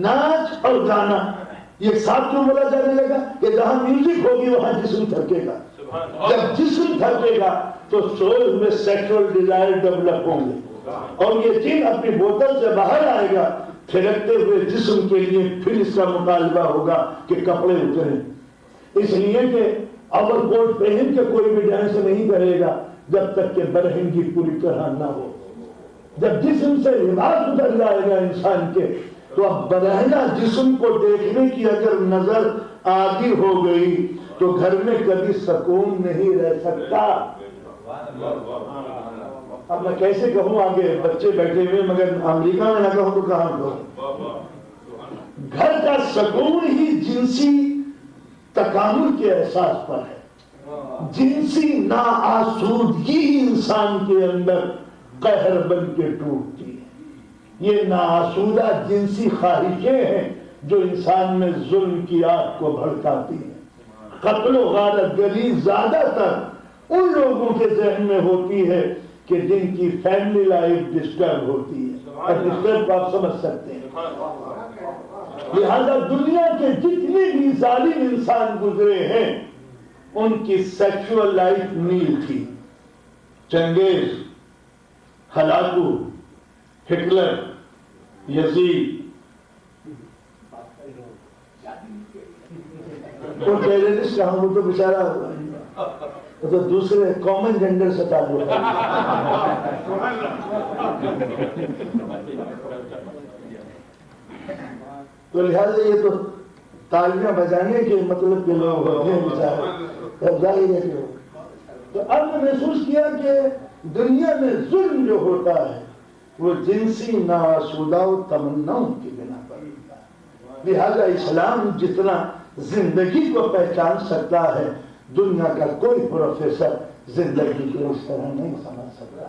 ناچ اور گانا یہ ساتھ کیوں بولا جانے لگا کہ جہاں میوزک ہوگی وہاں جسم تھکے گا. جب جسم تھکے گا تو سول میں سیکشول ڈیزائر ڈیولپ ہوں گے اور یہ چیز اپنی بوتل سے باہر آئے گا. تھرکتے ہوئے جسم کے لیے پھر اس کا مطالبہ ہوگا کہ کپڑے اتریں. اس لیے کہ اوور کوٹ پہن کے کوئی بھی ڈانس نہیں کرے گا جب تک کہ برہنگی پوری طرح نہ ہو. جب جسم سے لباس اتر جائے گا انسان کے تو اب برہنہ جسم کو دیکھنے کی اگر نظر عادی ہو گئی تو گھر میں کبھی سکون نہیں رہ سکتا. اب میں کیسے کہوں، آگے بچے بیٹھے ہوئے، مگر امریکہ میں نہ کہوں تو کہاں کہوں. گھر کا سکون ہی جنسی تکامل کے احساس پر ہے. جنسی ناآسودگی انسان کے اندر قہر بن کے ٹوٹتی ہے. یہ ناآسودہ جنسی خواہشیں ہیں جو انسان میں ظلم کی آگ کو بھڑکاتی ہیں. قتل و غارت گری زیادہ تر ان لوگوں کے ذہن میں ہوتی ہے کہ جن کی فیملی لائف ڈسٹرب ہوتی ہے، اور ڈسٹرب کو آپ سمجھ سکتے ہیں۔ لہذا دنیا کے جتنے بھی ظالم انسان گزرے ہیں ان کی سیکشول لائف نیل تھی۔ چنگیز، ہلاکو، ہٹلر، یزید، اور ٹیررسٹ کا ہم تو بیچارہ تو دوسرے کامن جینڈر سے تعلق ہے۔ تو لہٰذا یہ تو تالیاں بجانے کے مطلب کے لوگ ہوتے ہیں بیچارے، ظاہر ہے کہ تو اب نے محسوس کیا کہ دنیا میں ظلم جو ہوتا ہے وہ جنسی ناآسودہ و تمناؤں کی بنا پر ہوتا ہے۔ لہذا اسلام جتنا زندگی کو پہچان سکتا ہے دنیا کا کوئی پروفیسر زندگی کو اس طرح نہیں سمجھ سکتا۔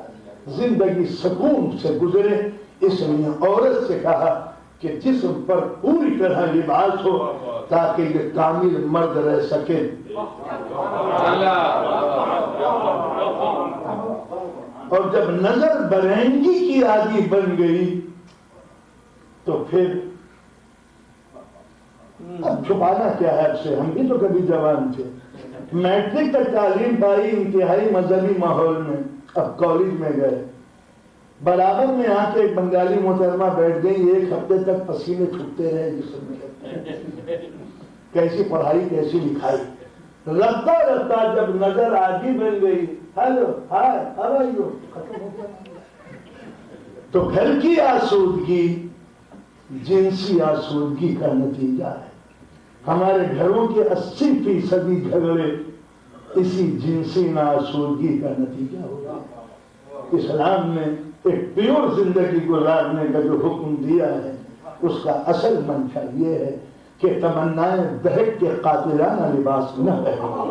زندگی سکون سے گزرے، اس لیے عورت سے کہا کہ جسم پر پوری طرح لباس ہو تاکہ یہ کامل مرد رہ سکے۔ اور جب نظر برہنگی کی عادی بن گئی تو پھر اب چھپانا کیا ہے اب سے، ہم بھی تو کبھی جوان تھے، میٹرک تک تعلیم پائی انتہائی مذہبی ماحول میں، اب کالج میں گئے، برابر میں آ کے ایک بنگالی محترمہ بیٹھ گئی، ایک ہفتے تک پسینے چھوٹتے رہے جسم میں، کیسی پڑھائی کیسی لکھائی، رفتہ رفتہ جب نظر عادی بن گئی، hello hi how are you, ختم ہو گیا۔ تو گھر کی آسودگی جنسی آسودگی کا نتیجہ ہے۔ ہمارے گھروں کے 80% جھگڑے اسی جنسی ناآسودگی کا نتیجہ ہوگا۔ اسلام نے ایک پیور زندگی گزارنے کا جو حکم دیا ہے اس کا اصل منشا یہ ہے کہ تمنائیں بہٹ کے قاتلانہ لباس نہ پہنیں۔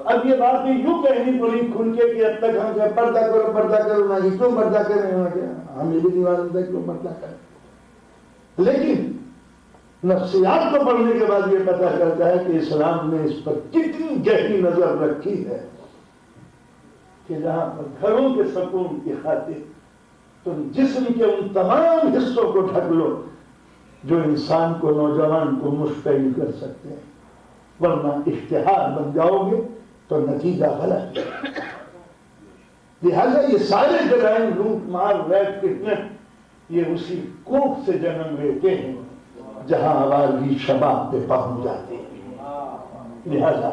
اب یہ بات یوں کہنی پڑی کھل کے کہ اب تک ہم کیا پردہ کرو پردہ کرو، نہ کیوں پردہ کریں، ہم یہ بھی نہیں معلوم کیوں پردہ کریں، لیکن نفسیات کو پڑھنے کے بعد یہ پتہ چلتا ہے کہ اسلام نے اس پر کتنی گہری نظر رکھی ہے کہ جہاں پر گھروں کے سکون کی خاطر تم جسم کے ان تمام حصوں کو ڈھک لو جو انسان کو، نوجوان کو مشتعل کر سکتے ہیں، ورنہ اشتہار بن جاؤ گے تو نتیجہ غلط ہے۔ لہذا یہ سارے جرائم، لوٹ مار، ریپ، کڈنیپ، یہ اسی کوکھ سے جنم لیتے ہیں جہاں آوارگی شباب پہ پہنچ جاتے ہیں۔ لہذا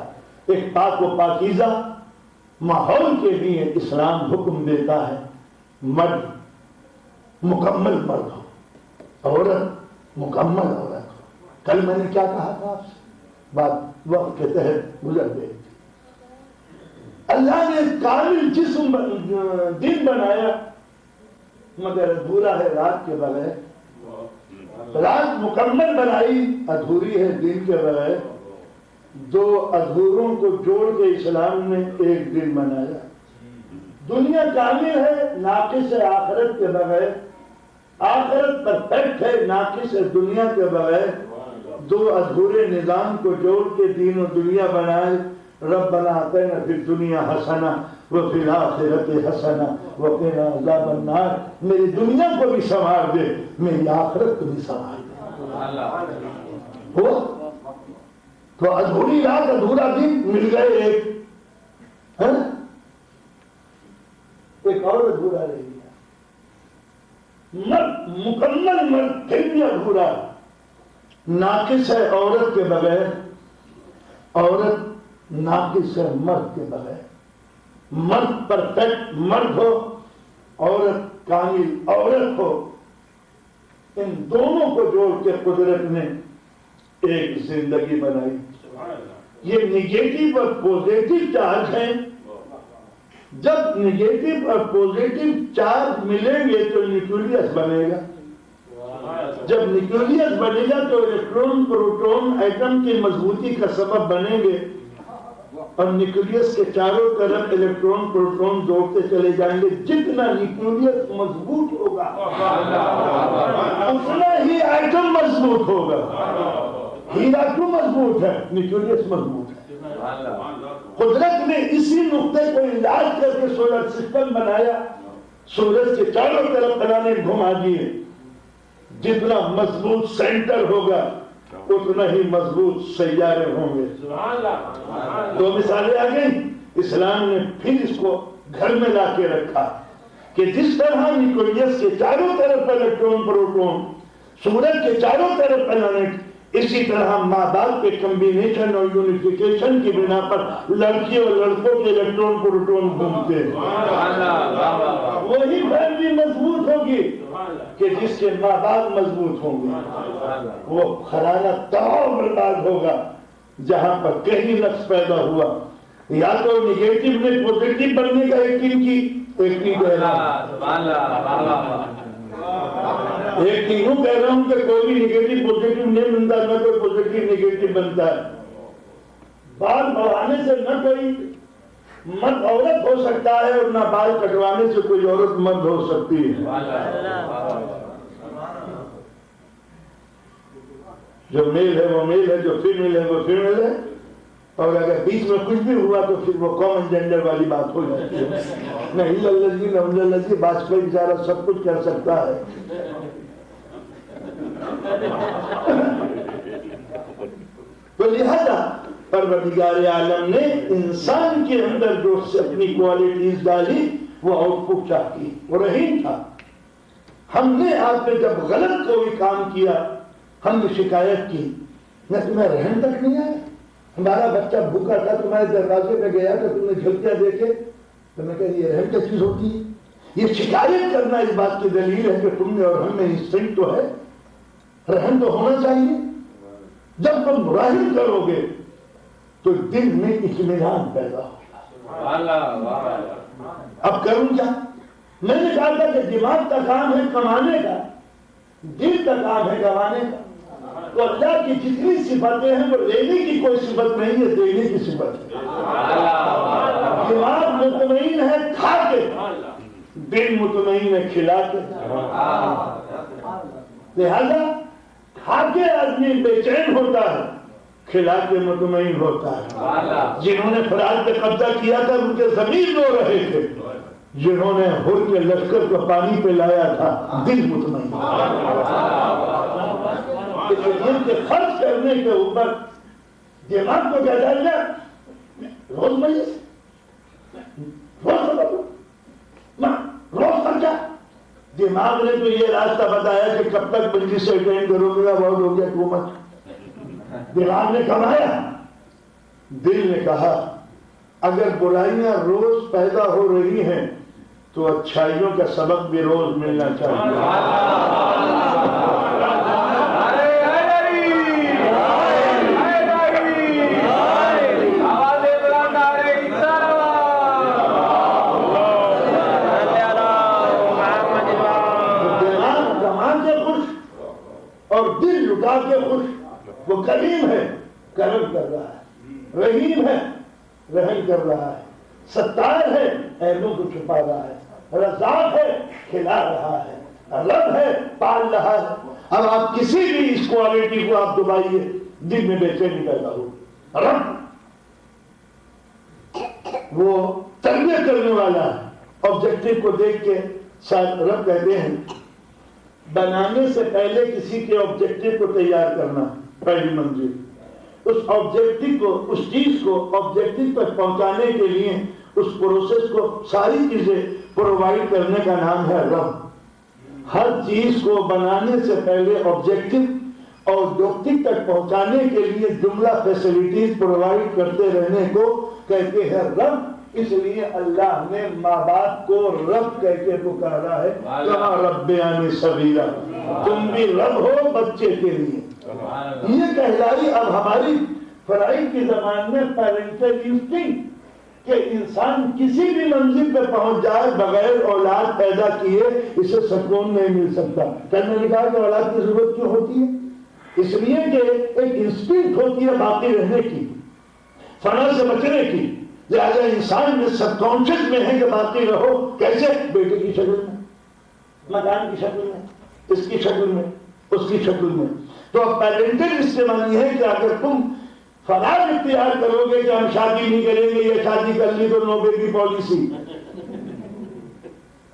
ایک پاک و پاکیزہ ماحول کے لیے اسلام حکم دیتا ہے مرد مکمل مرد ہو، عورت مکمل عورت ہو۔ کل میں نے کیا کہا تھا آپ سے، بات وقت کے تحت گزر گئی تھی۔ اللہ نے کامل جسم دن بنایا مگر ادھورا ہے رات کے بغیر، رات مکمل بنائی ادھوری ہے دن کے بغیر، دو ادھوروں کو جوڑ کے اسلام نے ایک دن بنایا۔ دنیا کامل ہے ناقص ہے آخرت کے بغیر، آخرت پرفیکٹ ہے ناقص ہے دنیا کے بغیر، دو ادھورے نظام کو جوڑ کے دین و دنیا بنائے۔ ربنا آتنا فی الدنیا حسنہ وفی الآخرۃ حسنہ وقنا عذاب النار، میری دنیا کو بھی سنوار دے، میری آخرت کو بھی سنوار دے۔ ہوا تو ادھوری رات ادھورا دن مل گئے ایک اور ادھورا رہ گیا۔ مرد مکمل مرد پھر بھی ادھورا، ناقص ہے عورت کے بغیر، عورت ناقص ہے مرد کے بغیر۔ مرد پرفیکٹ مرد ہو، عورت کامل عورت ہو، ان دونوں کو جوڑ کے قدرت نے ایک زندگی بنائی۔ یہ نگیٹو اور پوزیٹو چارج ہیں، جب نگیٹو اور پوزیٹو چارج ملیں گے تو نیوکلیس بنے گا، جب نیوکلیس بنے گا تو الیکٹرون پروٹون ایٹم کی مضبوطی کا سبب بنیں گے، اور نیوکلیس کے چاروں طرف الیکٹرون پروٹون دوڑتے چلے جائیں گے۔ جتنا نیوکلیس مضبوط ہوگا اتنا ہی آئٹم مضبوط ہوگا. ہیرا کیوں مضبوط ہے؟ نیوکلیس مضبوط ہے. قدرت نے اسی نقطے کو علاج کر کے سولر سسٹم بنایا. سورج کے چاروں طرف پلانٹ گھما دیے. جتنا مضبوط سینٹر ہوگا اتنا ہی مضبوط سیارے ہوں گے. دو مثالیں آ گئی. اسلام نے پھر اس کو گھر میں لا کے رکھا کہ جس طرح نیوکلیس کے چاروں طرف الیکٹرون پروٹون، سورج کے چاروں طرف پلانٹ، اسی طرح ماں باپ کے کمبینیشن اور یونیفیکیشن کی بنا پر لڑکی اور لڑکوں کے الیکٹرون پروٹون گھومتے ہیں. وہی فیملی مضبوط ہوگی کہ جس کے ماں باپ مضبوط ہوں گے. وہ خرانہ تمام برباد ہوگا جہاں پر کہیں نقص پیدا ہوا. یا تو نیگیٹو نے پوزیٹو بننے کا یقین کی، ایک نہیں کہہ رہا ہوں کہ کوئی بھی نیگیٹو پوزیٹو نہیں بنتا، نہ کوئی پوزیٹو نیگیٹو بنتا ہے. بال بڑھانے سے نہ کوئی مرد عورت ہو سکتا ہے اور نہ بال کٹوانے سے کوئی عورت مرد ہو سکتی ہے. جو میل ہے وہ میل ہے، جو فیمیل ہے وہ فیمیل ہے. اور اگر بیچ میں کچھ بھی ہوا تو پھر وہ کامن جینڈر والی بات ہو جاتی ہے. نہیں اللہ بات کوئی بیچارہ سب کچھ کر سکتا ہے. تو لہذا پروردگار عالم نے انسان کے اندر جو اپنی کوالٹیز ڈالی وہ آؤٹ پٹ چاہتی، وہ رحیم تھا. ہم نے آپ نے جب غلط کوئی کام کیا ہم نے شکایت کی، میں تمہیں رحم تک نہیں آیا. ہمارا بچہ بھوکا تھا، تمہارے دروازے پہ گیا تو تم نے جھلکیاں دیکھے تو میں کہا یہ رحم کیا چیز ہوتی ہے؟ یہ شکایت کرنا اس بات کی دلیل ہے کہ تم نے اور ہم میں انسٹنکٹ تو ہے، رحم تو ہونا چاہیے. جب تم رحم کرو گے تو دل میں اطمینان پیدا ہوگا. اب کروں کیا؟ میں نے کہا تھا کہ دماغ کا کام ہے کمانے کا، دل کا کام ہے گوانے کا. تو اللہ کی جتنی صفتیں ہیں وہ لینے کی کوئی صفت نہیں ہے، دینے کی صفت ہے. دماغ مطمئن ہے کھا کے، دل مطمئن ہے کھلا کے. لہذا کھا کے آدمی بے چین ہوتا ہے، کھلا کے مطمئن ہوتا ہے. جنہوں نے فرات پہ قبضہ کیا تھا ان کے ضمیر رو رہے تھے، جنہوں نے ہر کے لشکر کو پانی پہ لایا تھا دل مطمئن. دل کے خرچ کرنے کے اوپر دماغ کو کیا ڈال دیا، روز مجلس، روز خرچہ. دماغ نے تو یہ راستہ بتایا کہ کب تک مجلس سے اٹینڈ کرو گے، بہت ہو گیا حکومت. دماغ نے کمایا، دل نے کہا اگر برائیاں روز پیدا ہو رہی ہیں تو اچھائیوں کا سبق بھی روز ملنا چاہیے. اور دل لٹا کے خوش. وہ کریم ہے، کرم کر رہا ہے، رحیم ہے، رحم کر رہا ہے، ستار ہے، عیبوں کو چھپا رہا ہے، رزاق ہے، کھلا رہا ہے، رب ہے، پال رہا ہے. اب آپ کسی بھی اس کوالٹی کو آپ دبائیے دل میں بے چینی پیدا ہو. رب وہ تربیت کرنے والا ہے. آبجیکٹو کو دیکھ کے رب کہتے ہیں بنانے سے پہلے کسی کے آبجیکٹو کو تیار کرنا پہلی منزل. اس آبجیکٹو کو، اس چیز کو آبجیکٹو تک پہنچانے کے لیے اس پروسیس کو ساری چیزیں پرووائڈ کرنے کا نام ہے رب. ہر چیز کو بنانے سے پہلے آبجیکٹو اور آبجیکٹو تک پہنچانے کے لیے جملہ فیسلٹیز پرووائڈ کرتے رہنے کو کہتے ہیں رب. اس لیے اللہ نے ماں باپ کو رب کہہ کے پکارا ہے، کما ربیانی صغیرا، تم بھی رب ہو بچے کے لیے. یہ کہلائی اب ہماری فرائی کی زبان میں پیرنٹل انسٹنکٹ کہ انسان کسی بھی منزل پہ پہنچ جائے بغیر اولاد پیدا کیے اسے سکون نہیں مل سکتا. کہنے نے کہا کہ اولاد کی ضرورت کیوں ہوتی ہے؟ اس لیے کہ ایک انسٹنکٹ ہوتی ہے باقی رہنے کی، فنا سے بچنے کی. لہذا انسان میں سب کانشیس میں ہے کہ باقی رہو. کیسے؟ بیٹے کی شکل میں، مکان کی شکل میں، اس کی شکل میں. اس کی شکل میں. تو اب پیرنٹل اس سے معنی ہے کہ اگر تم فراغ اختیار کرو گے کہ ہم شادی نہیں کریں گے یا شادی کر لی تو نو بیبی پالیسی،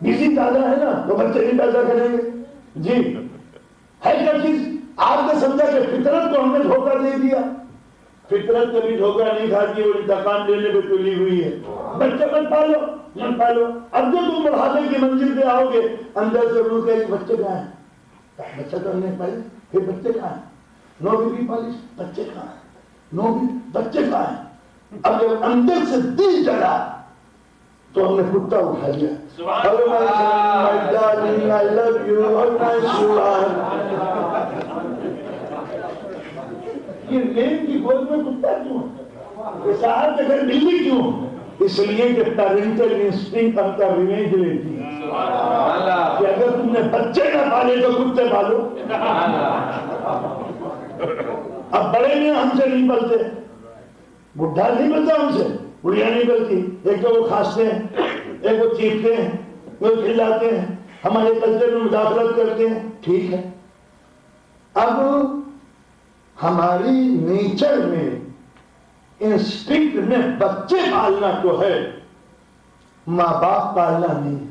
بیوی زیادہ ہے نا تو بچے نہیں پیدا کریں گے. جی ہے کیا چیز؟ آپ نے سمجھا کہ فطرت کو ہم نے دھوکہ دے دیا. فطرت کبھی دھوکہ نہیں کھاتی، وہ انتقام لینے پہ تلی ہوئی ہے. بچے مت پالو مت پالو. اب جو تم بڑھاپے کی منزل پہ آؤ گے اندر سے روح کہ بچے کہاں ہیں؟ بچہ کرنے پہلے پھر بچے کہاں ہیں؟ نو بیبی پالیس، بچے کہاں ہیں؟ نو بیبی بچے کہاں ہیں؟ اب جب اندر سے دل جلا تو ہم نے کتا اٹھا لیا. یہ نیم کی گود میں کتا کیوں؟ صاحب کے گھر بلی کیوں؟ اس لیے کہ پیرنٹل انسٹنکٹ ہم کا ریونج لیتی ہے کہ اگر تم نے بچے نہ پالے تو کتے پالو. اب بڑے میں ہم سے نہیں پلتے، بڈھا نہیں پلتا ہم سے، بڑھیا نہیں پلتی. ایک تو وہ کھانستے ہیں، ایک وہ چیختے ہیں، وہ کھلاتے ہیں، ہمارے کلچر میں مداخلت کرتے ہیں. ٹھیک ہے، اب ہماری نیچر میں انسٹنکٹ میں بچے پالنا تو ہے، ماں باپ پالنا نہیں.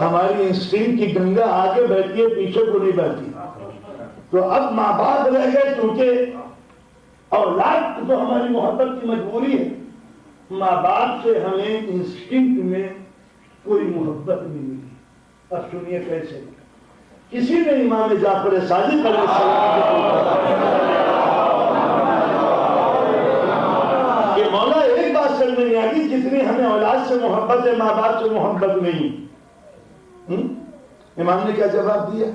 ہماری انسٹنکٹ کی گنگا آگے بہتی ہے، پیچھے کو نہیں بہتی. تو اب ماں باپ رہ گئے کیونکہ اولاد تو ہماری محبت کی مجبوری ہے. ماں باپ سے ہمیں انسٹنکٹ میں کوئی محبت نہیں ملی. اب سنیے کیسے. کسی نے امام جعفر صادق علیہ السلام کہ مولا ایک بات سمجھ نہیں آتی، جتنی ہمیں اولاد سے محبت ہے ماں باپ سے محبت نہیں. امام نے کیا جواب دیا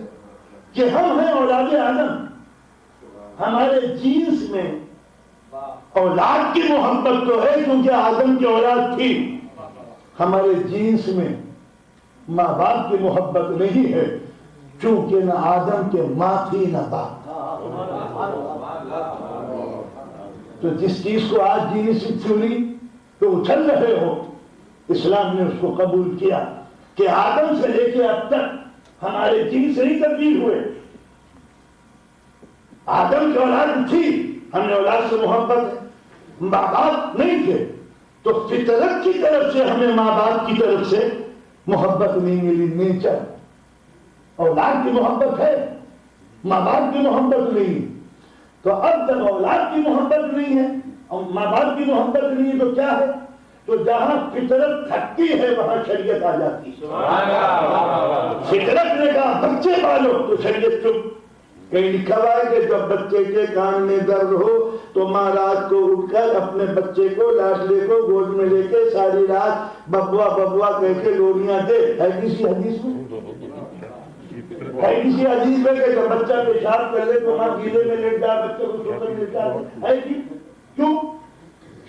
کہ ہم ہیں اولاد آدم، ہمارے جینس میں اولاد کی محبت تو ہے کیونکہ آدم کی اولاد تھی. ہمارے جینس میں ماں باپ کی محبت نہیں ہے چونکہ نہ آدم کے ماں تھی نہ باپ. تو جس چیز کو آج جینسی تھیوری تو اچھل رہے ہو، اسلام نے اس کو قبول کیا کہ آدم سے لے کے اب تک ہمارے جین سے ہی تبدیل ہوئے. آدم کی اولاد تھی، ہم نے اولاد سے محبت ہے، ماں باپ نہیں تھے تو فطرت کی طرف سے ہمیں ماں باپ کی طرف سے محبت نہیں ملی. نیچر اولاد کی محبت ہے، ماں باپ کی محبت نہیں. تو اب جب اولاد کی محبت نہیں ہے اور ماں باپ کی محبت نہیں ہے تو کیا ہے؟ تو جہاں فطرت تھکتی ہے وہاں شریعت آ جاتی. فطرت نے کہا بچے پالو تو شریعت چپ. کہیں لکھا ہوا ہے کہ جب بچے کے کان میں درد ہو تو ماں رات کو اٹھ کر اپنے بچے کو لاڈلے کو گود میں لے کے ساری رات ببوا ببوا کہہ کے لوریاں دے. ہے کسی حدیث میں؟ ہے کسی حدیث میں کہ جب بچہ پیشاب کر لے تو ماں گیلے میں لیٹ جائے، بچے کو سو کر لیٹا ہے کہ کیوں؟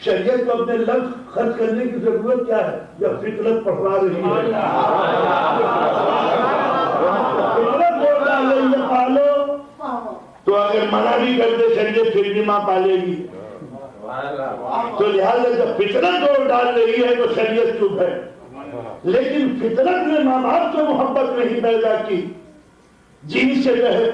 شریعت کو اپنے لفظ خرچ کرنے کی ضرورت کیا ہے جب فطرت پڑھوا رہی ہے؟ فطرت بول رہی ہے پالو، تو اگر منع بھی کر دے شریعت پھر بھی ماں پالے گی. تو لہٰذا جب فطرت دور ڈال رہی ہے تو شریعت چپ ہے. لیکن فطرت نے ماں باپ سے محبت نہیں پیدا کی، جین سے رہے.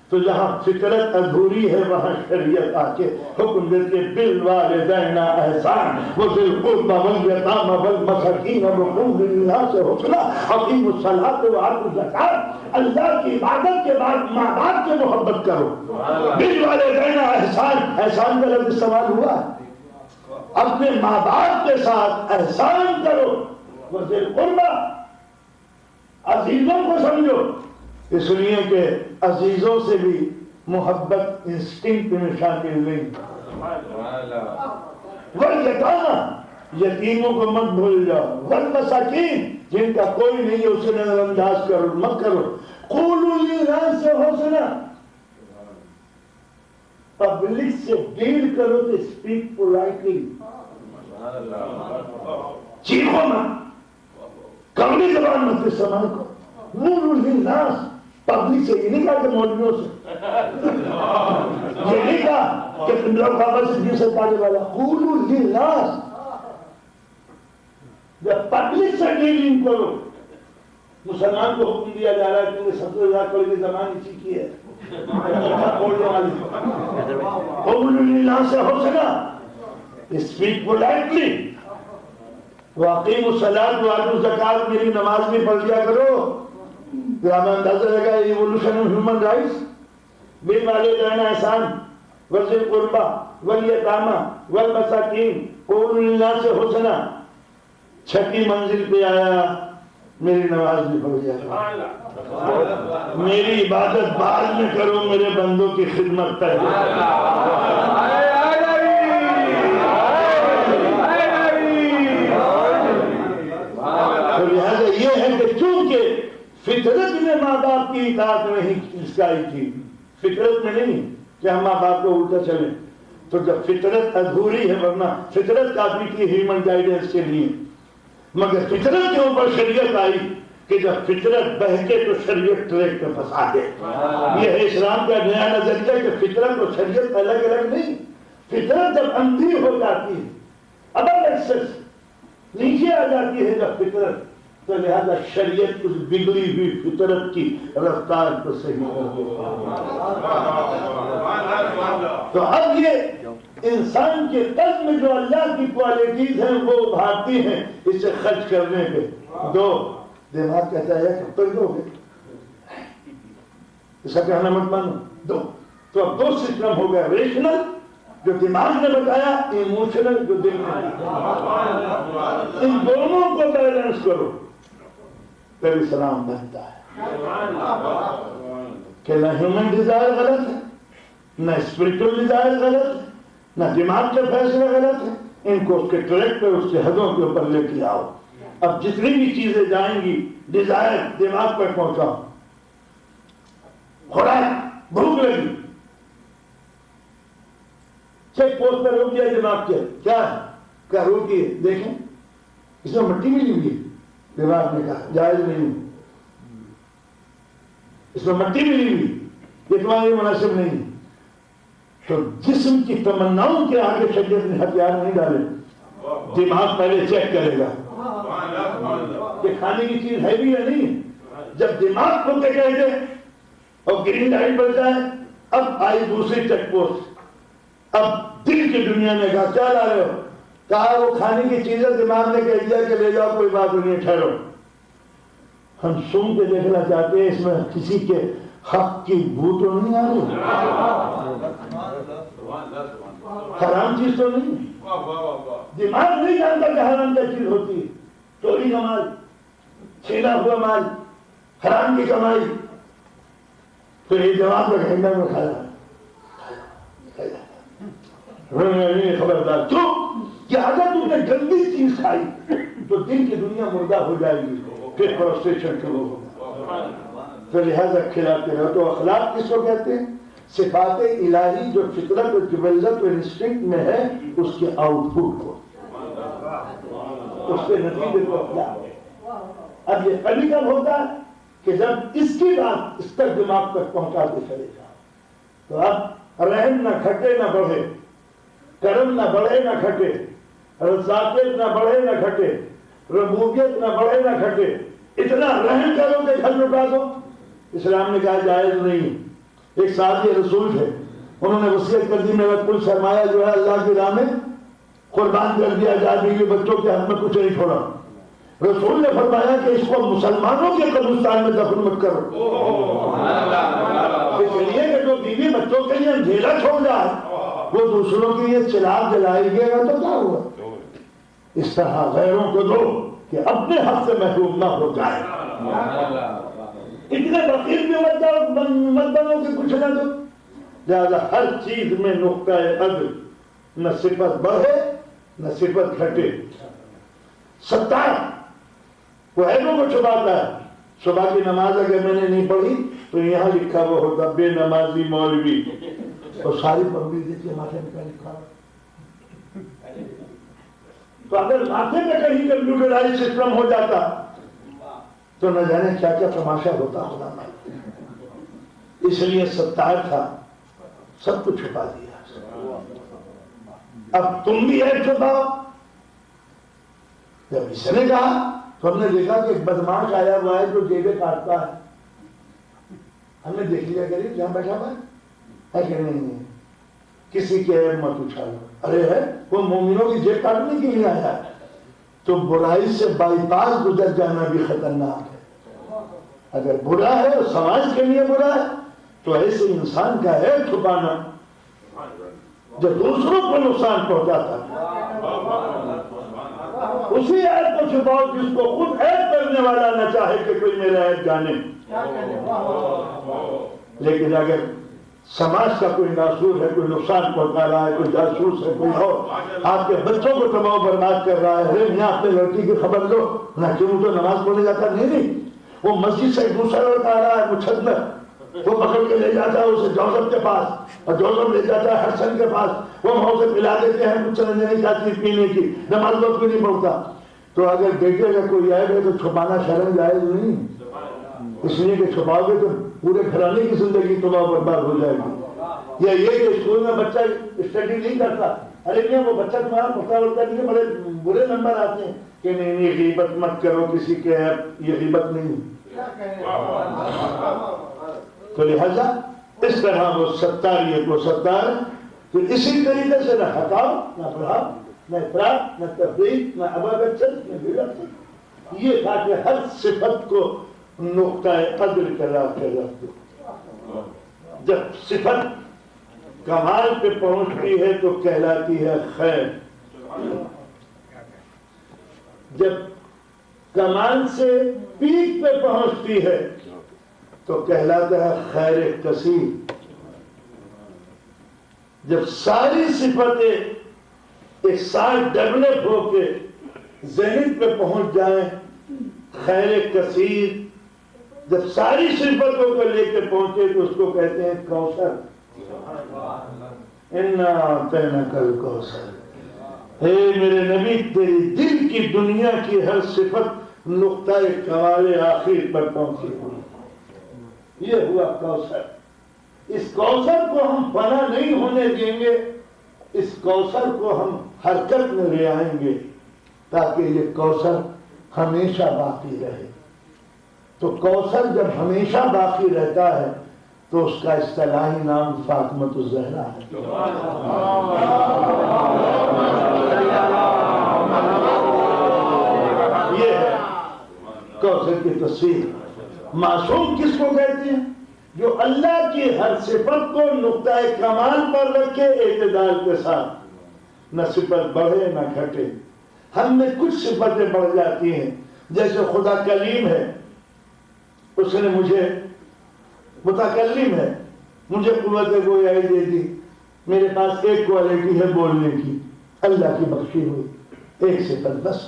تو جہاں فطرت ادھوری ہے وہاں شریعت آ کے حکم دیتے بالوالدین احسان وذی القربی والیتامی والمساکین وقولوا للناس حسنا اقیموا الصلاۃ وآتوا الزکاۃ. اللہ کی عبادت کے بعد ماں باپ سے محبت کرو. بالوالدین احسان، احسان کا لفظ استعمال ہوا ہے، اپنے ماں باپ کے ساتھ احسان کرو. وذی القربی، عزیزوں کو سمجھو، اس لیے کہ عزیزوں سے بھی محبت انسٹنکٹ میں شامل نہیں. والیتامی، یتیموں کو مت بھول جاؤ. والمساکین، جن کا کوئی نہیں ہے اسے نظر انداز کرو مت کرو. قولوا للناس حسنا، پبلک سے ڈیل کرو تو اسپیک پولائٹلی. چیخو مت، کمری زبان مت استعمال کرو. قولوا للناس، پبلک سے یہ نہیں کہا کہ مولویوں سے، یہ نہیں کہا کہ پنجاب خابر سے جی سے پانے والا. قولوا للناس، جب پبلک سے ڈیلنگ کرو مسلمان کو حکم دیا جا رہا ہے کیونکہ 70,000 کروڑ کی زبان اسی کی ہے بولنے والی قول للہ سے ہو سکا اسپیک پولائٹلی واقعی الصلاۃ وآتوا الزکات میری نماز بھی پڑھ لیا کرو پھر ہمیں اندازہ لگا ایوولوشن آف ہیومن رائٹس بالوالدین احسان وذی القربی والیتامی والمساکین قولوا للناس حسنا چھٹی منزل پہ آیا میری نماز بھی پڑھ لیا میری عبادت بعد میں کرو میرے بندوں کی خدمت تو لہذا یہ ہے کہ چونکہ فطرت میں ماں باپ کی اطاعت نہیں سکھائی تھی فطرت میں نہیں کہ ہم ماں باپ کو الٹا چلیں تو جب فطرت ادھوری ہے ورنہ فطرت کافی تھی ہیومن گائیڈنس کے لیے مگر فطرت کے اوپر شریعت آئی کہ جب فطرت بہکے تو شریعت ٹریک پہ پھنسا دے یہ ہے اسلام کا نیا نظریہ کہ فطرت اور شریعت الگ الگ نہیں فطرت جب اندھی ہو جاتی ہے ابل ایکسس نیچے آ جاتی ہے جب فطرت تو لہذا شریعت اس بگڑی ہوئی فطرت کی رفتار کو صحیح تو اب یہ انسان کے قلب میں جو اللہ کی کوالٹیز ہیں وہ ابھارتی ہیں اسے خرچ کرنے پہ دو دماغ کہتا ہے کب تک دو گے اس کا کہنا مت مانو دو تو اب دو سسٹم ہو گیا ریشنل جو دماغ نے بتایا ایموشنل جو دل نے ان دونوں کو بیلنس کرو پھر اسلام بنتا ہے کہ نہ ہیومن ڈیزائر غلط ہے نہ اسپرچل ڈیزائر غلط ہے نہ دماغ کے فیصلے غلط ہیں ان کو اس کے ٹریک پہ اس کے حدوں کے اوپر لے کے آؤ اب جتنی بھی چیزیں جائیں گی ڈیزائر دماغ پر پہنچاؤ خوراک بھوک لگی چیک پوسٹ پر روک دیا دماغ کے کیا ہے کیا روکیے دیکھیں اس میں مٹی ملی ہوئی ہے دماغ نے کہا جائز نہیں اس میں مٹی ملی ہوئی یہ تمہارے مناسب نہیں تو جسم کی تمناؤں کے آگے شریعت نے ہتھیار نہیں ڈالے دماغ پہلے چیک کرے گا کہ کھانے کی چیز ہے بھی یا نہیں جب دماغ کو کہہ دے اور گرین لائٹ بن جائے اب آئی دوسری چیک پوسٹ اب دل کی دنیا میں کہا کیا لا رہے ہو کہا وہ کھانے کی چیزیں دماغ نے کہہ دیا کہ لے جاؤ کوئی بات نہیں ٹھہرو ہم سن کے دیکھنا چاہتے ہیں اس میں کسی کے حق کی بو تو نہیں آ رہی حرام چیز تو نہیں دماغ نہیں جانتا کہ حرام کیا چیز ہوتی ہے چوری کا مال چھینا ہوا مال حرام کی کمائی تو یہ جواب کا گھنٹہ میں کھایا خبردار کیوں کہ اگر تم نے گندی چیز کھائی تو دل کی دنیا مردہ ہو جائے گی پھر پروسٹیشن شروع ہوگا تو لہذا کھلاتے رہو تو اخلاق کس کو کہتے ہیں صفات الہی جو فطرت و جبلت و انسٹنکٹ میں ہے اس کے آؤٹ پٹ کو اس کے نتیجے کو اخلاق اب یہ کبھی کب ہوتا ہے کہ جب اس کی بات اس تک دماغ تک پہنچاتے چلے جاؤ تو اب رحم نہ گھٹے نہ بڑھے کرم نہ بڑھے نہ گھٹے رزاقیت نہ بڑھے نہ گھٹے ربوبیت نہ بڑھے نہ گھٹے اتنا رحم کرو کہ گھر لٹا دو اسلام نے کہا جائز نہیں ایک صحابی رسول تھے انہوں نے وصیت کر دی میرا کل سرمایہ جو ہے اللہ کی راہ میں قربان کر دیا جا بیوی بچوں کے حق میں کچھ نہیں چھوڑا رسول نے فرمایا کہ اس کو مسلمانوں کے قبرستان میں دفن مت کرو اس لیے کہ جو بیوی بچوں کے لیے اندھیرا چھوڑ جائے وہ دوسروں کے لیے چراغ جلائے گا تو کیا ہوا اس طرح غیروں کو دو کہ اپنے حق سے محروم نہ ہو جائے اتنے بخیل بھی مت بنو کہ کچھ نہ دو لہذا ہر چیز میں نقطہ عدل نہ صفت بڑھے نہ صفت گھٹے ستار وہ عیبوں کو چھپاتا ہے صبح کی نماز اگر میں نے نہیں پڑھی تو یہاں لکھا وہ ہوتا بے نمازی مولوی اور ساری پبلک دیکھیے ماتھے میں کیا لکھا تو اگر ماتھے میں کہیں کمپیوٹرائز سسٹم ہو جاتا تو نہ جانے کیا کیا تماشا ہوتا خدا مالک اس لیے ستار تھا سب کچھ چھپا دیا اب تم بھی ہے چھپاؤ جب اس نے کہا تو ہم نے دیکھا کہ ایک بدماش آیا ہوا ہے جو جیبیں کاٹتا ہے. ہم نے دیکھ لیا غریب جہاں بیٹھا ہوا ہے کہ نہیں, کسی کے عیب مت اچھالو. ارے ہے وہ مومنوں کی جیب کاٹنے کے لیے آیا ہے. تو برائی سے بائی پاس گزر جانا بھی خطرناک ہے. اگر برا ہے اور سماج کے لیے برا ہے تو ایسے انسان کا عیب چھپانا جو دوسروں کو نقصان پہنچاتا ہے, اسی عیب کو چھپاؤ جس کو خود عیب کرنے والا نہ چاہے کہ کوئی میرا عیب جانے. لیکن اگر سماج کا کوئی ناسور ہے, کوئی نقصان پہنچا رہا ہے, کوئی جاسوس ہے, کوئی اور آپ کے بچوں کو تباہ برباد کر رہا ہے, ارے یہاں اپنے لڑکی کی خبر لو نہ, کیوں تو نماز پڑھنے جاتا نہیں, وہ مسجد سے ایک دوسرا لڑکا آ رہا ہے مچھدر, وہ پکڑ کے لے جاتا ہے اسے جوزف کے پاس, اور جوزف لے جاتا ہے ہرسن کے پاس, وہ وہاں سے پلا دیتے ہیں کچھ سمجھنے کا چیز پینے کی, نماز وقت بھی نہیں پڑھتا. تو اگر بیٹے کا کوئی عیب ہے تو چھپانا شرم جائز نہیں, اس لیے کہ چھپاؤ گے تو پورے گھرانے کی زندگی تباہ برباد ہو جائے گی. یا یہ کہ اسکول میں بچہ اسٹڈی نہیں کرتا, ارے کیا وہ بچہ تمہارا پڑھتا ہوتا ہے, بڑے برے نمبر آتے ہیں کہ نہیں غیبت مت کرو کسی کے عیب, یہ غیبت نہیں. تو لہذا اس طرح وہ ستاریت کو ستار, تو اسی طریقے سے نہ ہٹاؤ نہ بڑھاؤ, نہ افراط نہ تفریح نہ اباغچت نہ بغض, یہ تھا کہ ہر صفت کو نقطۂ قدر قرار کے رکھ دو. جب صفت کمال پہ پہنچتی ہے تو کہلاتی ہے خیر, جب کمال سے پیک پہ پہنچتی ہے تو کہلاتا ہے خیر کثیر. جب ساری صفتیں ایک ساتھ ڈیولپ ہو کے ذہن پہ پہنچ جائیں خیر کثیر, جب ساری صفتوں کو لے کے پہنچے تو اس کو کہتے ہیں کوثر. انا اعطیناک الکوثر, اے میرے نبی تیری دل کی دنیا کی ہر صفت نقطۂ کمال آخر پر پہنچی ہوئی, یہ ہوا کوثر. اس کوثر کو ہم فنا نہیں ہونے دیں گے, اس کوثر کو ہم حرکت میں لے آئیں گے تاکہ یہ کوثر ہمیشہ باقی رہے. تو کوثر جب ہمیشہ باقی رہتا ہے تو اس کا اصطلاحی نام فاطمۃ الزہرا ہے. یہ ہے کوثر کی تصویر. معصوم کس کو کہتے ہیں؟ جو اللہ کی ہر صفت کو نقطۂ کمال پر رکھے اعتدال کے ساتھ, نہ صفت بڑھے نہ گھٹے. ہم میں کچھ صفتیں بڑھ جاتی ہیں, جیسے خدا کلیم ہے, اس نے مجھے متکلم ہے, مجھے قوت گویائی دے دی, میرے پاس ایک کوالٹی ہے بولنے کی, اللہ کی بخشی ہوئی ایک صفت بس.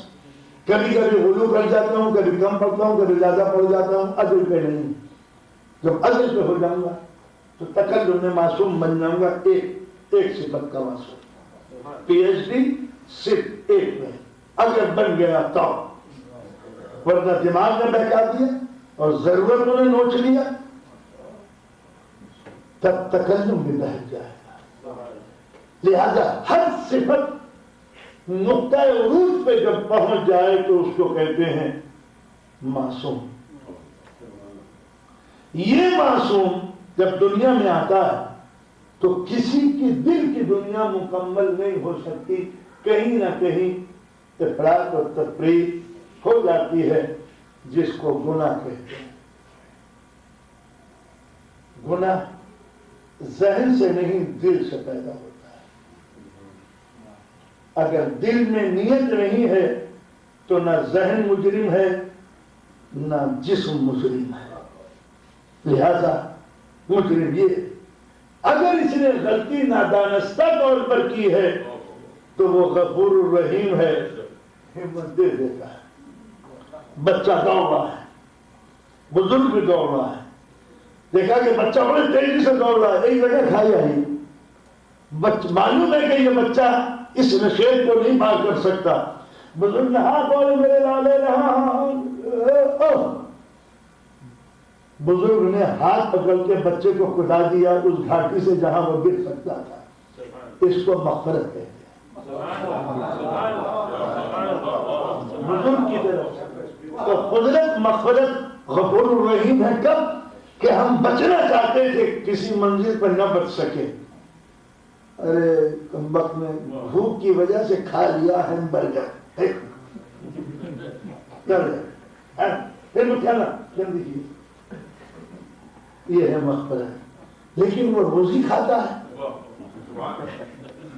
کبھی کبھی غلو کر جاتا ہوں, کبھی کم پڑھتا ہوں, کبھی زیادہ پڑھ جاتا ہوں, عدل پہ نہیں. جب عدل پہ ہو جاؤں گا تو تکلم میں معصوم بن جاؤں گا, ایک صفت کا معصوم. پی ایچ ڈی صرف ایک میں اگر بن گیا تو, ورنہ دماغ میں بہکا دیا اور ضرورت انہیں نوچ لیا تب تکلم بھی بہک جائے گا. لہذا ہر صفت نقطۂ عروج پہ جب پہنچ جائے تو اس کو کہتے ہیں معصوم. یہ معصوم جب دنیا میں آتا ہے تو کسی کی دل کی دنیا مکمل نہیں ہو سکتی, کہیں نہ کہیں افراط اور تفریط ہو جاتی ہے, جس کو گناہ کہتے ہیں. گناہ ذہن سے نہیں دل سے پیدا ہوتا ہے. اگر دل میں نیت نہیں ہے تو نہ ذہن مجرم ہے نہ جسم مجرم ہے. لہذا مجرم یہ, اگر اس نے غلطی نادانستہ طور پر کی ہے تو وہ غفور الرحیم ہے, ہمت دے دیتا ہے. بچہ دوڑ رہا ہے, بزرگ بھی دوڑ رہا ہے, دیکھا کہ بچہ بڑے تیزی سے دوڑ رہا ہے, ایک جگہ کھائی آئی, معلوم ہے کہ یہ بچہ اس نشیب کو نہیں پار کر سکتا. بزرگ نے ہاتھ دوڑے میرے لالے رہا, بزرگ نے ہاتھ پکڑ کے بچے کو کٹا دیا اس گھاٹی سے جہاں وہ گر سکتا تھا. اس کو مغفرت کہتے ہیں. بزرگ کی طرف تو قدرت مغفرت غفور الرحیم ہے کب کہ ہم بچنا چاہتے تھے کسی منزل پر نہ بچ سکے. ارے کم وقت میں بھوک کی وجہ سے کھا لیا ہیمبرگر پھر اٹھانا جلدی کیجیے. یہ ہے مغفرت. لیکن وہ روزی کھاتا ہے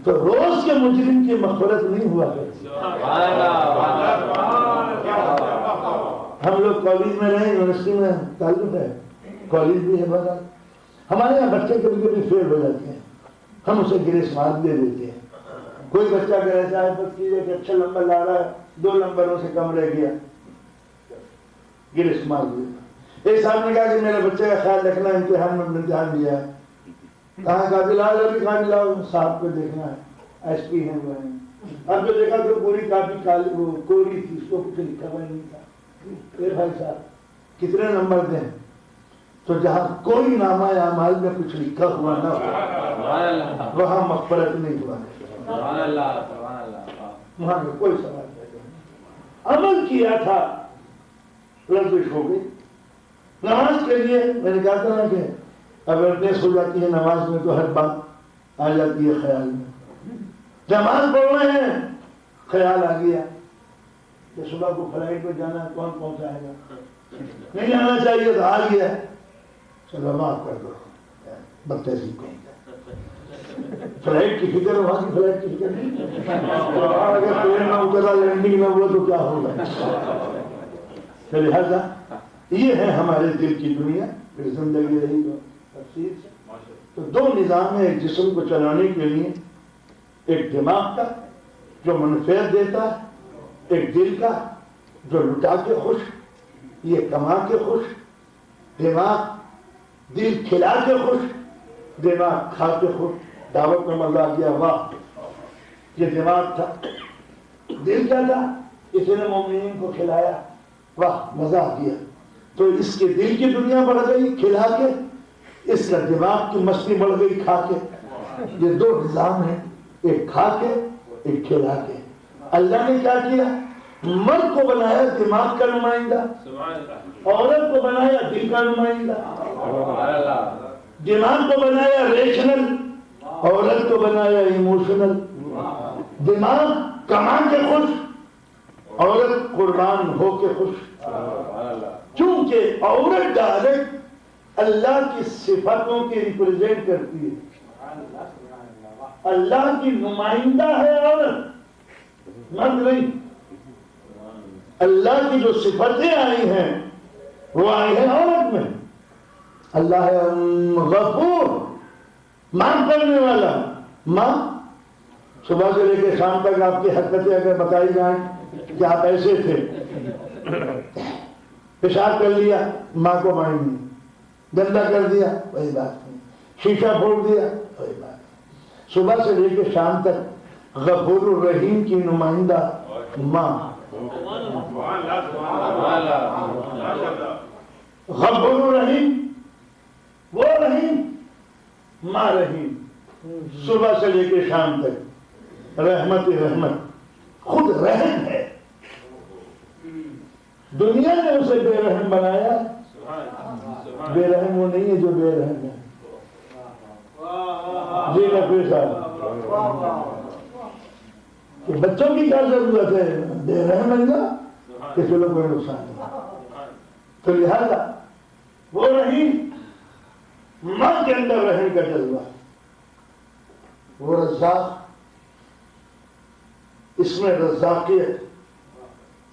تو روز کے مجرم کی مغفرت نہیں ہوا کرتی. ہم لوگ کالج میں رہے, یونیورسٹی میں تعلق ہے, کالج بھی ہے بڑا. ہمارے یہاں بچے کبھی کبھی فیل ہو جاتے ہیں, ہم اسے گریس مارک دے دیتے ہیں. کوئی بچہ اگر ایسا ہے بس چیز ہے کہ اچھا نمبر لا رہا ہے, 2 نمبروں سے کم رہ گیا, گریس مارک دیتا. ایک صاحب نے کہا کہ میرے بچے کا خیال رکھنا, امتحان میں امتحان دیا ہے. کہاں قابل ابھی کہاں لاؤ, صاحب کو دیکھنا ہے, ایس پی ہیں وہ ہیں. اب جو دیکھا تو پوری کاپی کوری تھی, اس کو کچھ لکھا ہوا نہیں تھا. بھائی صاحب کتنے نمبر دیں؟ تو جہاں کوئی نامہ اعمال میں کچھ لکھا ہوا نہ ہو وہاں مغفرت نہیں ہوا. وہاں میں کوئی سوال نہیں. عمل کیا تھا لرزش ہو گئی. نماز کے لیے میں نے کہا تھا نا کہ اویئرنیس ہو جاتی ہے نماز میں تو ہر بات آ جاتی ہے خیال میں. نماز پڑھ رہے ہیں خیال آ گیا کہ صبح کو فلائٹ پہ جانا ہے, کون پہنچائے گا, نہیں جانا چاہیے تو آ گیا, چلو معاف کر دو, بدتہذی کو فلائٹ کی فکر ہے, وہاں کی فلائٹ کی فکر نہیں. اگر پلین میں اترا لینڈنگ نہ ہوا تو کیا ہوگا. لہٰذا یہ ہے ہمارے دل کی دنیا. پھر زندگی رہی تو تفصیل سے. تو 2 نظام ہیں ایک جسم کو چلانے کے لیے, ایک دماغ کا جو منفعت دیتا ہے, ایک دل کا جو لٹا کے خوش, یہ کما کے خوش. دماغ دل کھلا کے خوش, دماغ کھا کے خوش. دعوت میں مزہ آ گیا, واہ یہ دماغ تھا. دل کیا تھا, اس نے مومنین کو کھلایا, واہ مزہ آ گیا. تو اس کے دل کی دنیا بڑھ گئی کھلا کے, اس کا دماغ کی مستی بڑھ گئی کھا کے. یہ 2 نظام ہیں, ایک کھا کے ایک کھلا کے. اللہ نے کیا کیا, مرد کو بنایا دماغ کا نمائندہ, عورت کو بنایا دل کا نمائندہ. دماغ کو بنایا ریشنل, عورت کو بنایا ایموشنل. دماغ کما کے خوش, عورت قربان ہو کے خوش. چونکہ عورت ڈائریکٹ اللہ کی صفاتوں کی ریپرزینٹ کرتی ہے, اللہ کی نمائندہ ہے عورت, مرد نہیں. اللہ کی جو صفتیں آئی ہیں وہ آئی ہیں عورت میں. اللہ ہے غفور, معاف کرنے والا. ماں صبح سے لے کے شام تک آپ کی حرکتیں اگر بتائی جائیں کہ آپ ایسے تھے, پیشاب کر لیا ماں کو مائنڈ نہیں, گندا کر دیا وہی بات نہیں, شیشہ پھوڑ دیا وہی بات. صبح سے لے کے شام تک غفور الرحیم کی نمائندہ ماں. غفور الرحیم وہ رحیم, ماں رحیم. صبح سے لے کے شام تک رحمت رحمت, خود رحم ہے. دنیا نے اسے بے رحم بنایا, بے رحم وہ نہیں ہے جو بے رحم ہے. جی نقوی صاحب, کہ بچوں کی کیا ضرورت ہے, بے رحم ہے نا کہ چلو کوئی نقصان نہیں. تو لہذا وہ رحیم, ماں کے اندر رحم کا جذبہ. وہ رزاق, اس میں رزاقیت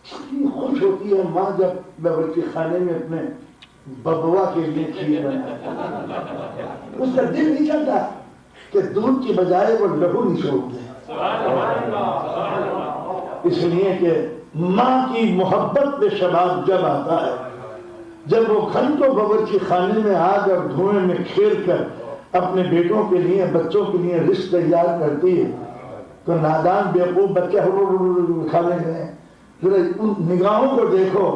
خوش ہوتی ہے ماں جب باورچی خانے میں اپنے ببوا کے لیے کھیر بناتا. اس کا دل نہیں چاہتا کہ دودھ کی بجائے وہ لہو نچوڑ دے, اس لیے کہ ماں کی محبت میں شباب جب آتا ہے, جب وہ گھنٹوں باورچی خانے میں آگ اور دھوئیں میں کھیل کر اپنے بیٹوں کے لیے بچوں کے لیے رزق تیار کرتی ہے, تو نادان بیوقوف بچے کھانے گئے. ذرا ان نگاہوں کو دیکھو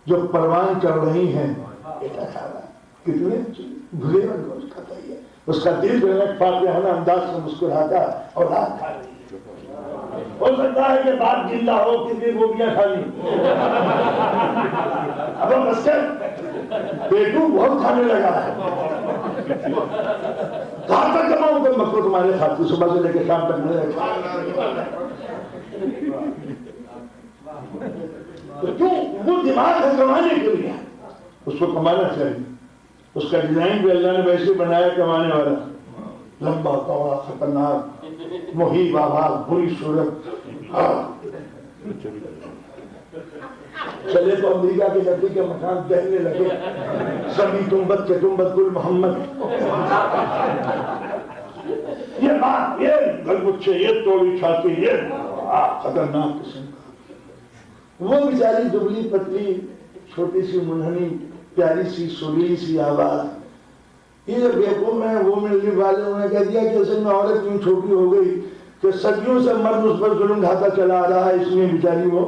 جو پروان چڑھ رہی ہیں, بیٹا کھا رہا ہے, کتنے بھلے میں گوشت کھاتا ہی ہے, اس کا دل جو ہے فاتحانہ انداز سے مسکراتا اور رات کھا رہی ہے. ہو سکتا ہے کہ باپ زندہ ہو کتنی گوبیاں کھا لی. اب بس کر پیٹو بہت کھانے لگا ہے. کہاں تک کماؤں گا مکرو تمہارے ساتھ صبح سے لے کے شام تک ملے. تو کیوں وہ دماغ ہے کمانے کے لیے, اس کو کمانا چاہیے. اس کا ڈیزائن بھی اللہ نے ویسے بنایا کمانے والا, لمبا چوڑا خطرناک محیب آواز بری صورت. چلے تو امریکہ کے لکڑی کے مکان کہنے لگے سبھی تمبت کے تمبت گل محمد. یہ بات یہ گلگچے یہ توڑی چھاتی یہ خطرناک قسم کا. وہ بیچاری دبلی پتلی چھوٹی سی منہنی پیاری سی سریلی سی آواز. یہ جو بیوقوف ہیں وہ ملنے والے انہوں نے کہہ دیا کہ اصل میں عورت کیوں چھوٹی ہو گئی کہ صدیوں سے مرد اس پر ظلم ڈھاتا چلا آ رہا ہے, اس میں بیچاری وہ.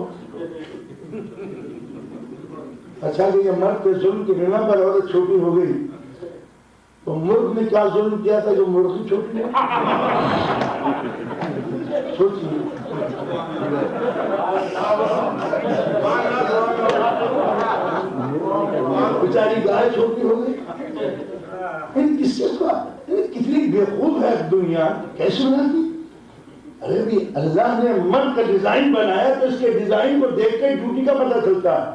اچھا کہ یہ مرد کے ظلم کی بنا پر عورت چھوٹی ہو گئی, تو مرد نے کیا ظلم کیا تھا جو مرغی چھوٹی ہے. سوچیے بیچاری گائے چھوٹی ہو گئی. کس چیز کا کتنی بےخوب ہے دنیا, کیسے بناتی. ارے بھی اللہ نے مرد کا ڈیزائن بنایا تو اس کے ڈیزائن کو دیکھ کے ڈیوٹی کا پتہ چلتا ہے,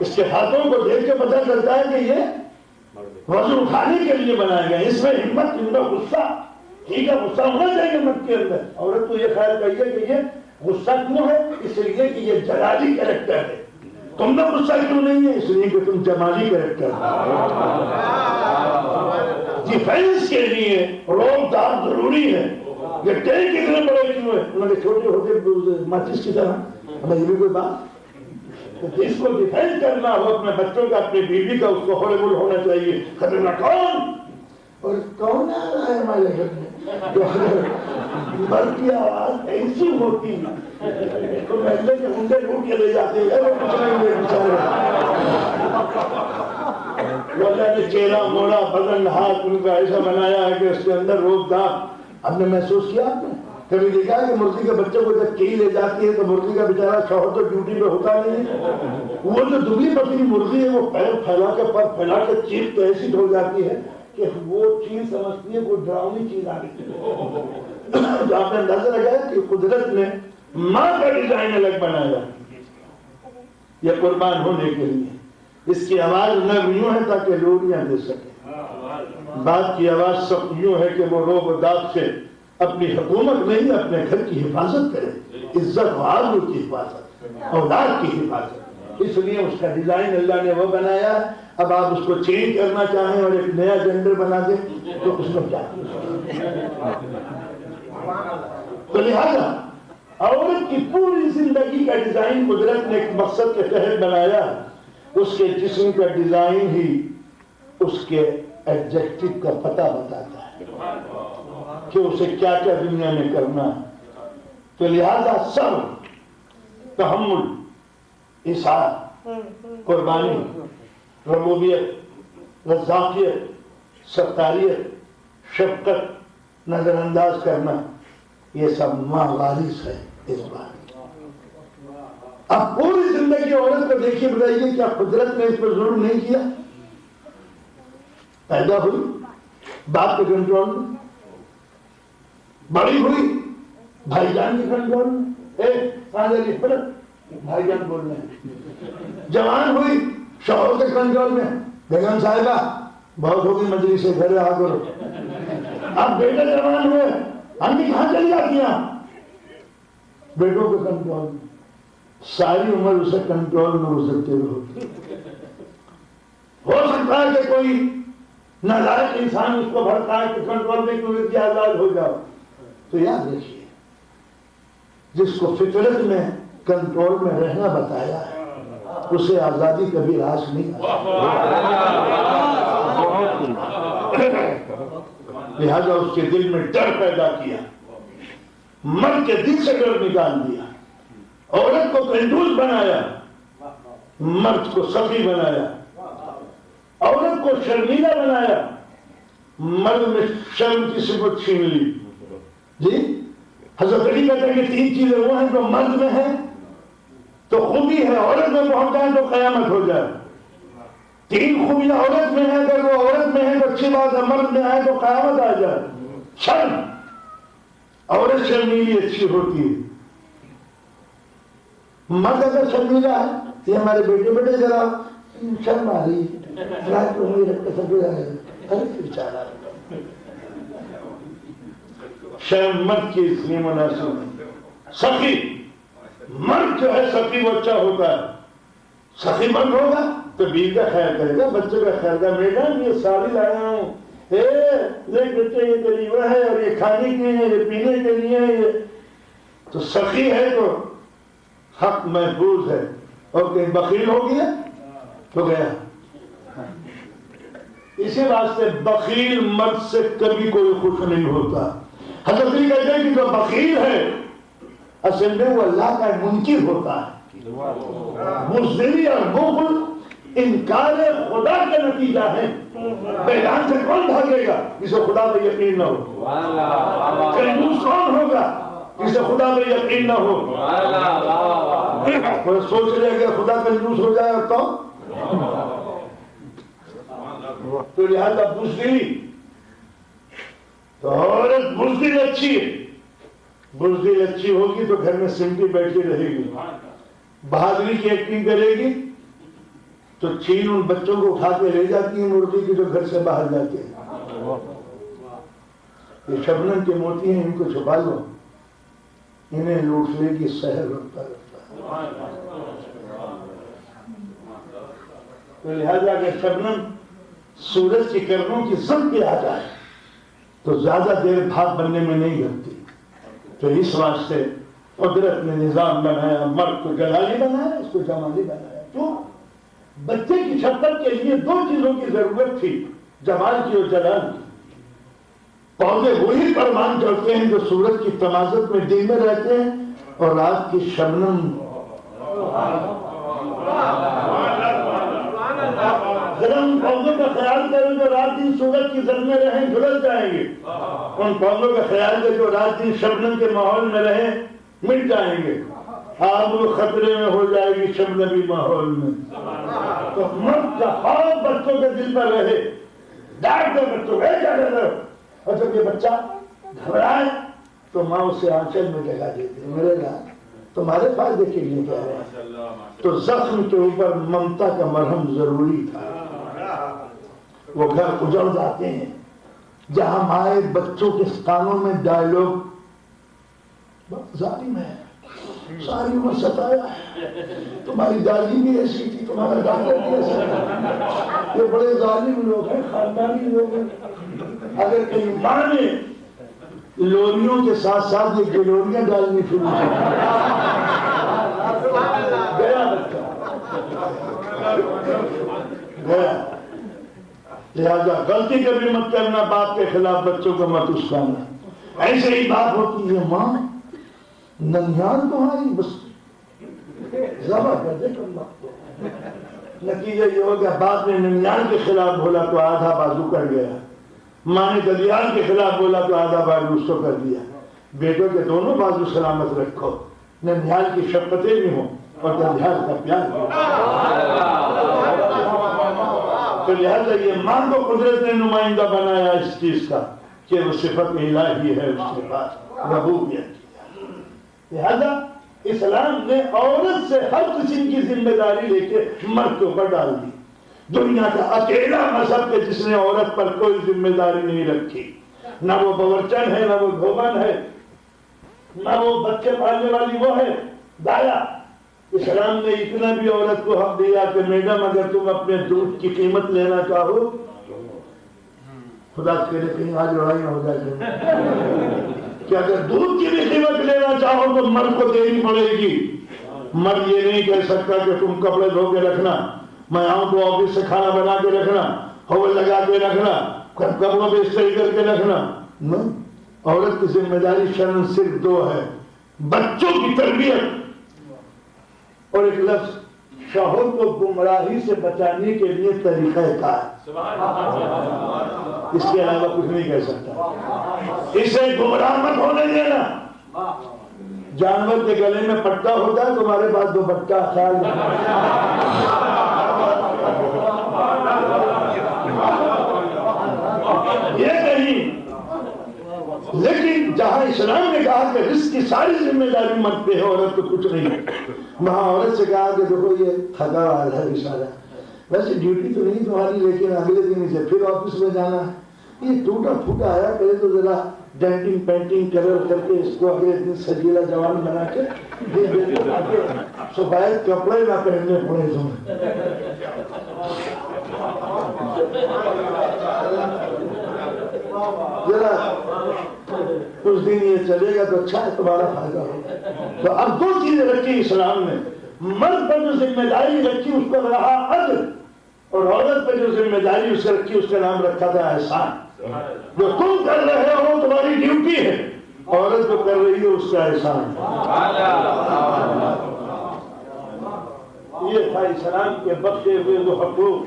اس کے ہاتھوں کو دیکھ کے پتہ چلتا ہے کہ یہ وزن اٹھانے کے لیے بنایا گیا. اس میں ہمت ان کا غصہ ٹھیک ہے, غصہ ہونا چاہیے مرد کے اندر. عورت تو یہ خیال کریے کہ یہ غصہ کیوں ہے, اس لیے کہ یہ جلالی کریکٹر ہے. تم میں غصہ کیوں نہیں ہے, اس لیے کہ تم جمالی کریکٹر جی. ڈیفینس کے لیے روک دار ضروری ہے. یہ ٹینک اتنے بڑے کیوں ہے, انہوں نے چھوٹے ہوتے ماچس کی طرح. ہمیں یہ بھی کوئی بات, جس کو ڈیفینس کرنا ہو اپنے بچوں کا اپنی بیوی کا, اس کو ہاربل ہونا چاہیے. خطرناک کون اور کون آ رہا ہے ہمارے گھر میں جو مرد کی آواز ایسی ہوتی تو محلے کے ہنڈے لوٹ کے لے جاتے ہیں. وہ کچھ نہیں ہوئے بیچارے, اللہ نے چہرہ موڑا بدن ہاتھ ان کا ایسا بنایا ہے کہ اس کے اندر روک دار. ہم نے محسوس کیا, آپ نے کبھی دیکھا ہے کہ مرغی کے بچے کو جب کیل لے جاتی ہے تو مرغی کا بیچارہ شوہر تو ڈیوٹی پہ ہوتا نہیں ہے. وہ جو دبلی پتلی مرغی ہے وہ پیر پھیلا کے پر پھیلا کے چیخ تو ایسی ہو جاتی ہے کہ وہ چیز سمجھتی ہے کوئی ڈراؤنی چیز آ گئی. جو آپ نے اندازہ لگایا کہ قدرت نے ماں کا ڈیزائن الگ بنایا یہ قربان ہونے کے لیے. اس کی آواز نرم یوں ہے تاکہ لوڑیاں دے سکے. بات کی آواز سخت یوں ہے کہ وہ روب و داد سے اپنی حکومت نہیں اپنے گھر کی حفاظت کرے, عزت و آبرو کی حفاظت, اولاد کی حفاظت. اس لیے اس کا ڈیزائن اللہ نے وہ بنایا. اب آپ اس کو چینج کرنا چاہیں اور ایک نیا جنڈر بنا دیں تو اس میں کیا. تو لہذا عورت کی پوری زندگی کا ڈیزائن قدرت نے ایک مقصد کے تحت بنایا. اس کے جسم کا ڈیزائن ہی اس کے ایڈجیکٹو کا پتہ بتاتا ہے کہ اسے کیا کیا دنیا میں کرنا ہے. تو لہذا صبر, تحمل, اصرار, قربانی, ربوبیت, رزاقیت, ستاریت, شفقت, نظر انداز کرنا, یہ سب ماں وارث ہے اس بات. اب پوری زندگی عورت کو دیکھیے, بتائیے کیا قدرت نے اس پر ظلم نہیں کیا. پیدا ہوئی باپ کے کنٹرول میں, بڑی ہوئی بھائی جان کے کنٹرول میں, بھائی جان بول رہے ہیں. جوان ہوئی شوہر کے کنٹرول میں, بیگم صاحبہ بہت ہوگی مجلس سے گھر آ کرو. اب بیٹے جوان ہوئے, امی کہاں چلی جاتی ہیں, بیٹوں کے کنٹرول میں. ساری عمر اسے کنٹرول میں گزرتے ہوئے. ہو سکتا ہے کہ کوئی نالائق انسان اس کو بھڑکائے کہ کنٹرول میں کیوں کہ آزاد ہو جاؤ. تو یاد رکھیے جس کو فطرت میں کنٹرول میں رہنا بتایا ہے اسے آزادی کبھی راس نہیں لہذا اس کے دل میں ڈر پیدا کیا, مرد کے دل سے ڈر نکال دیا. عورت کو کنجوس بنایا, مرد کو سخی بنایا. عورت کو شرمیلا بنایا, مرد میں شرم کی صفت چھین لی. جی حضرت علی کہتے ہیں کہ 3 چیزیں وہ ہیں جو مرد میں ہیں تو خوبی ہے، عورت میں پہنچ جائے تو قیامت ہو جائے. 3 خوبیاں عورت میں ہیں، اگر وہ عورت میں ہے تو اچھی بات ہے، مرد میں آئے تو قیامت آ جائے. شرم، عورت شرمیلی اچھی ہوتی ہے. مرد اگر شرمیلا ہے یہ ہمارے بیٹے ذرا شرم آ رہی ہے، رات کو وہی رکھ کے سب بیچارہ. شرم مرد کی اس لیے مناسب ہے. سخی، مرد جو ہے سخی وہ اچھا ہوتا ہے. سخی مرد ہوگا تو بیوی کا خیال کرے گا، بچوں کا خیال کرے گا. میڈم یہ ساڑی لایا ہوں، بچے یہ غریبہ ہے اور یہ کھانے کے لیے، یہ پینے کے لیے، یہ تو سخی ہے تو حق محفوظ ہے. اور کہ بخیل ہو گیا تو گیا. اسی واسطے بخیل مرد سے کبھی کوئی خوش نہیں ہوتا. حضرت علی کہتے ہیں کہ جو بخیل ہے اصل میں وہ اللہ کا منکر ہوتا ہے. بزدلی اور بخل انکار خدا کا نتیجہ ہے. میدان سے کون بھاگے گا جسے خدا پہ یقین نہ ہو؟ کنجوس کون ہوگا جسے خدا پہ یقین نہ ہو؟ کوئی سوچ رہے کہ خدا کنجوس ہو جائے اور تو لہذا بزدلی تو عورت بزدل اچھی ہے. بزدل اچھی ہوگی تو گھر میں سمٹی بیٹھی رہے گی، بہادری کی ایکٹنگ کرے گی تو چھین ان بچوں کو اٹھا کے لے جاتی ہیں مرغی کی جو گھر سے باہر جاتے ہیں. یہ شبنم کے موتی ہیں، ان کو چھپا لو، انہیں لوٹنے کی سحر رکھتا رہتا ہے. تو لہذا اگر شبنم سورج کی کرنوں کی زد پہ آ جائے تو زیادہ دیر بھاگ بننے میں نہیں لگتی. تو اس واسطے قدرت نے نظام بنایا، مرد کو جلالی بنایا، اس کو جمالی بنایا. کیوں؟ بچے کی شفقت کے لیے 2 چیزوں کی ضرورت تھی، جمال کی اور جلال کی. پودے وہی پروان چڑھتے ہیں جو سورج کی تمازت میں دن میں رہتے ہیں اور رات کی شبنم. ذرا ان پودوں کا خیال کریں جو رات دن سورج کی زد میں رہیں، جھلس جائیں گے. ان پودوں کا خیال کریں جو رات دن شبنم کے ماحول میں رہیں، مٹ جائیں گے. آب وہ خطرے میں ہو جائے گی شبنمی ماحول میں. تو مرد کا خوف بچوں کے دل پر رہے، ڈانٹ دو بچوں کو، کیا کر رہے ہو؟ اور جب یہ بچہ گھبرائے تو ماں اسے آنچل میں جگہ دیتی ہے، میرے گا تمہارے فائدے کے لیے کہہ رہے ہیں. تو زخم کے اوپر ممتا کا مرہم ضروری تھا. وہ گھر اجڑ جاتے ہیں جہاں مائیں بچوں کے کانوں میں ڈائلوگ بہت ظالم ہے، ساری عمر ستایا ہے، تمہاری دادی بھی ایسی تھی، تمہارا دادا بھی ایسا تھا، یہ بڑے ظالم لوگ ہیں، خاندانی لوگ ہیں. اگر کہیں ماں نے لوریوں کے ساتھ ساتھ یہ گلوریاں ڈالنی شروع کی، گیا بچہ گیا. لہذا غلطی کبھی مت کرنا، باپ کے خلاف بچوں کو مت اسکانا. ایسے ہی بات ہوتی ہے، ماں ننیال تو آئی بس ذبح کر دے کر. نتیجہ یہ ہو گیا باپ نے ننیال کے خلاف بولا تو آدھا بازو کر گیا، ماں نے دلیال کے خلاف بولا تو آدھا بازو اس کو کر دیا. بیٹوں کے دونوں بازو سلامت رکھو، ننیال کی شفقتیں بھی ہوں اور دلیال کا پیار بھی ہو. تو لہذا یہ ماں کو قدرت نے نمائندہ بنایا اس چیز کا کہ وہ صفت الہی ہے اس کے پاس، ربوبیت. لہذا اسلام نے عورت سے ہر قسم کی ذمہ داری لے کے مرد کے اوپر ڈال دی. دنیا کا اکیلا مذہب ہے جس نے عورت پر کوئی ذمہ داری نہیں رکھی. نہ وہ باورچن ہے، نہ وہ دھوبن ہے، نہ وہ بچے پالنے والی وہ ہے دایا. اسلام نے اتنا بھی عورت کو حق دیا کہ میڈم اگر تم اپنے دودھ کی قیمت لینا چاہو، خدا کرے کہیں آج لڑائی نہ ہو جائے کہ اگر دودھ کی بھی قیمت لینا چاہو تو مرد کو دینی پڑے گی. مرد یہ نہیں کہہ سکتا کہ تم کپڑے دھو کے رکھنا، میں آؤں تو آفس سے کھانا بنا کے رکھنا، ہول لگا کے رکھنا، کپڑوں پہ استری کر کے رکھنا. نہیں، عورت کی ذمہ داری شرن صرف 2 ہے، بچوں کی تربیت اور ایک لفظ شوہر کو گمراہی سے بچانے کے لیے طریقہ کار. اس کے علاوہ کچھ نہیں کہہ سکتا. اسے گمراہ مت ہونے دینا، جانور کے گلے میں پٹا ہوتا ہے، تمہارے پاس دوپٹہ خیال یہ نہیں۔ لیکن جہاں اسلام نے کہا کہ رزق کی ساری ذمہ داری مرد پہ ہے، عورت تو کچھ نہیں، وہاں عورت سے کہا کہ دیکھو یہ تھکا حال ہے بیچارہ، ویسے ڈیوٹی تو نہیں تمہاری، لیکن اگلے دن سے پھر آفس میں جانا ہے، یہ ٹوٹا پھوٹا آیا کرے تو ذرا ڈینٹنگ پینٹنگ کلر کر کے اس کو اگلے دن سجیلا جوان بنا کے دے دے سفید کپڑے نہ پہننے پڑے تمہیں۔ ذرا کچھ دن یہ چلے گا تو اچھا ہے، تمہارا فائدہ ہوگا۔ تو اب دو چیزیں رکھی اسلام نے، مرد پر جو ذمہ داری رکھی اس کو رہا عدل، اور عورت پہ جو ذمہ داری اس سے رکھی اس کا نام رکھا تھا احسان۔ جو تم کر رہے ہو تمہاری ڈیوٹی ہے، عورت جو کر رہی ہے اس کا احسان۔ یہ تھا اسلام کے بخشے ہوئے وہ حقوق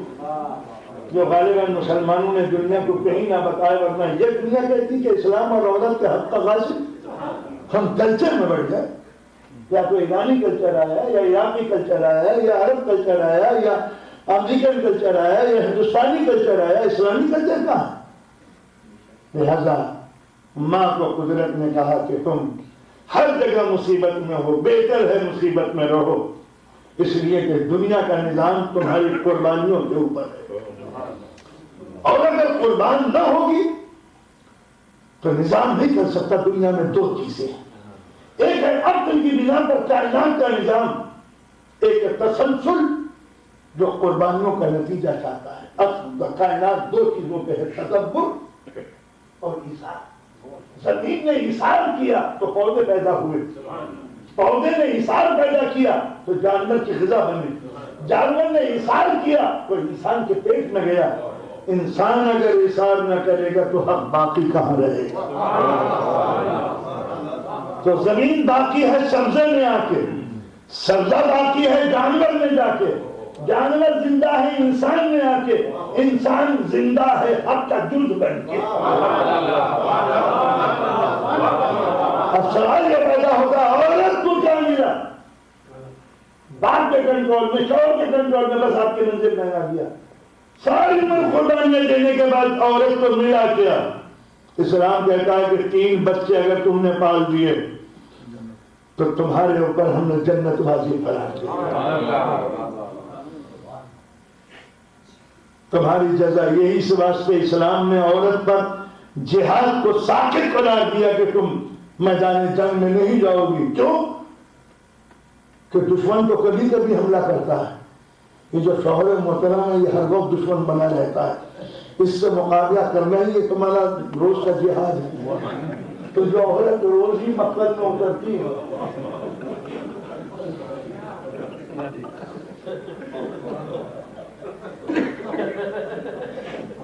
جو غالباً مسلمانوں نے دنیا کو کہیں نہ بتایا، ورنہ یہ دنیا کہتی کہ اسلام اور عورت کے حق کا غاصب۔ ہم کلچر میں بڑھ گئے، یا تو ایرانی کلچر آیا، یا عراقی کلچر آیا، یا عرب کلچر آیا، یا امریکن کلچر آیا، یا ہندوستانی کلچر آیا، اسلامی کلچر کہاں؟ لہذا ماں کو قدرت نے کہا کہ تم ہر جگہ مصیبت میں ہو، بہتر ہے مصیبت میں رہو، اس لیے کہ دنیا کا نظام تمہاری قربانیوں کے اوپر ہے، اور اگر قربان نہ ہوگی تو نظام نہیں کر سکتا۔ دنیا میں دو چیزیں، ایک ہے عقل کی بنا پر کائنات کا نظام، ایک ہے تسلسل جو قربانیوں کا نتیجہ چاہتا ہے۔ کائنات دو چیزوں پہ ہے، تدبر اور ایثار۔ زمین نے ایثار کیا تو پودے پیدا ہوئے، پودے نے ایثار پیدا کیا تو جانور کی غذا بنے، جانور نے ایثار کیا تو انسان کے پیٹ میں گیا۔ انسان اگر ایثار نہ کرے گا تو حق باقی کہاں رہے گا؟ تو زمین باقی ہے سبزے میں آ کے، سبزہ باقی ہے جانور میں جا کے، جانور زندہ ہے انسان میں آ کے، انسان زندہ ہے حق کا جز بن کے۔ اب سوال یہ پیدا ہوگا عورت کو کیا ملا؟ باپ کے کنٹرول میں، شوہر کے کنٹرول میں، بس آپ کے منزل میں آ گیا۔ ساری عمر قربانیاں دینے کے بعد عورت کو ملا کیا؟ اسلام کہتا ہے کہ 3 بچے اگر تم نے پال دیے تو تمہارے اوپر ہم نے جنت واجب کرا دی، تمہاری جزا یہی۔ اس واسطے اسلام نے عورت پر جہاد کو ساکت قرار دیا کہ تم میدان جنگ میں نہیں جاؤ گی۔ کیوں؟ کہ دشمن تو کبھی کبھی حملہ کرتا ہے، یہ جو شوہر محترم ہے یہ ہر وقت دشمن بنا رہتا ہے، اس سے مقابلہ کرنا ہی یہ تمہارا روز کا جہاد ہے۔ تو جو عورت روز ہی مقصد میں اترتی ہے،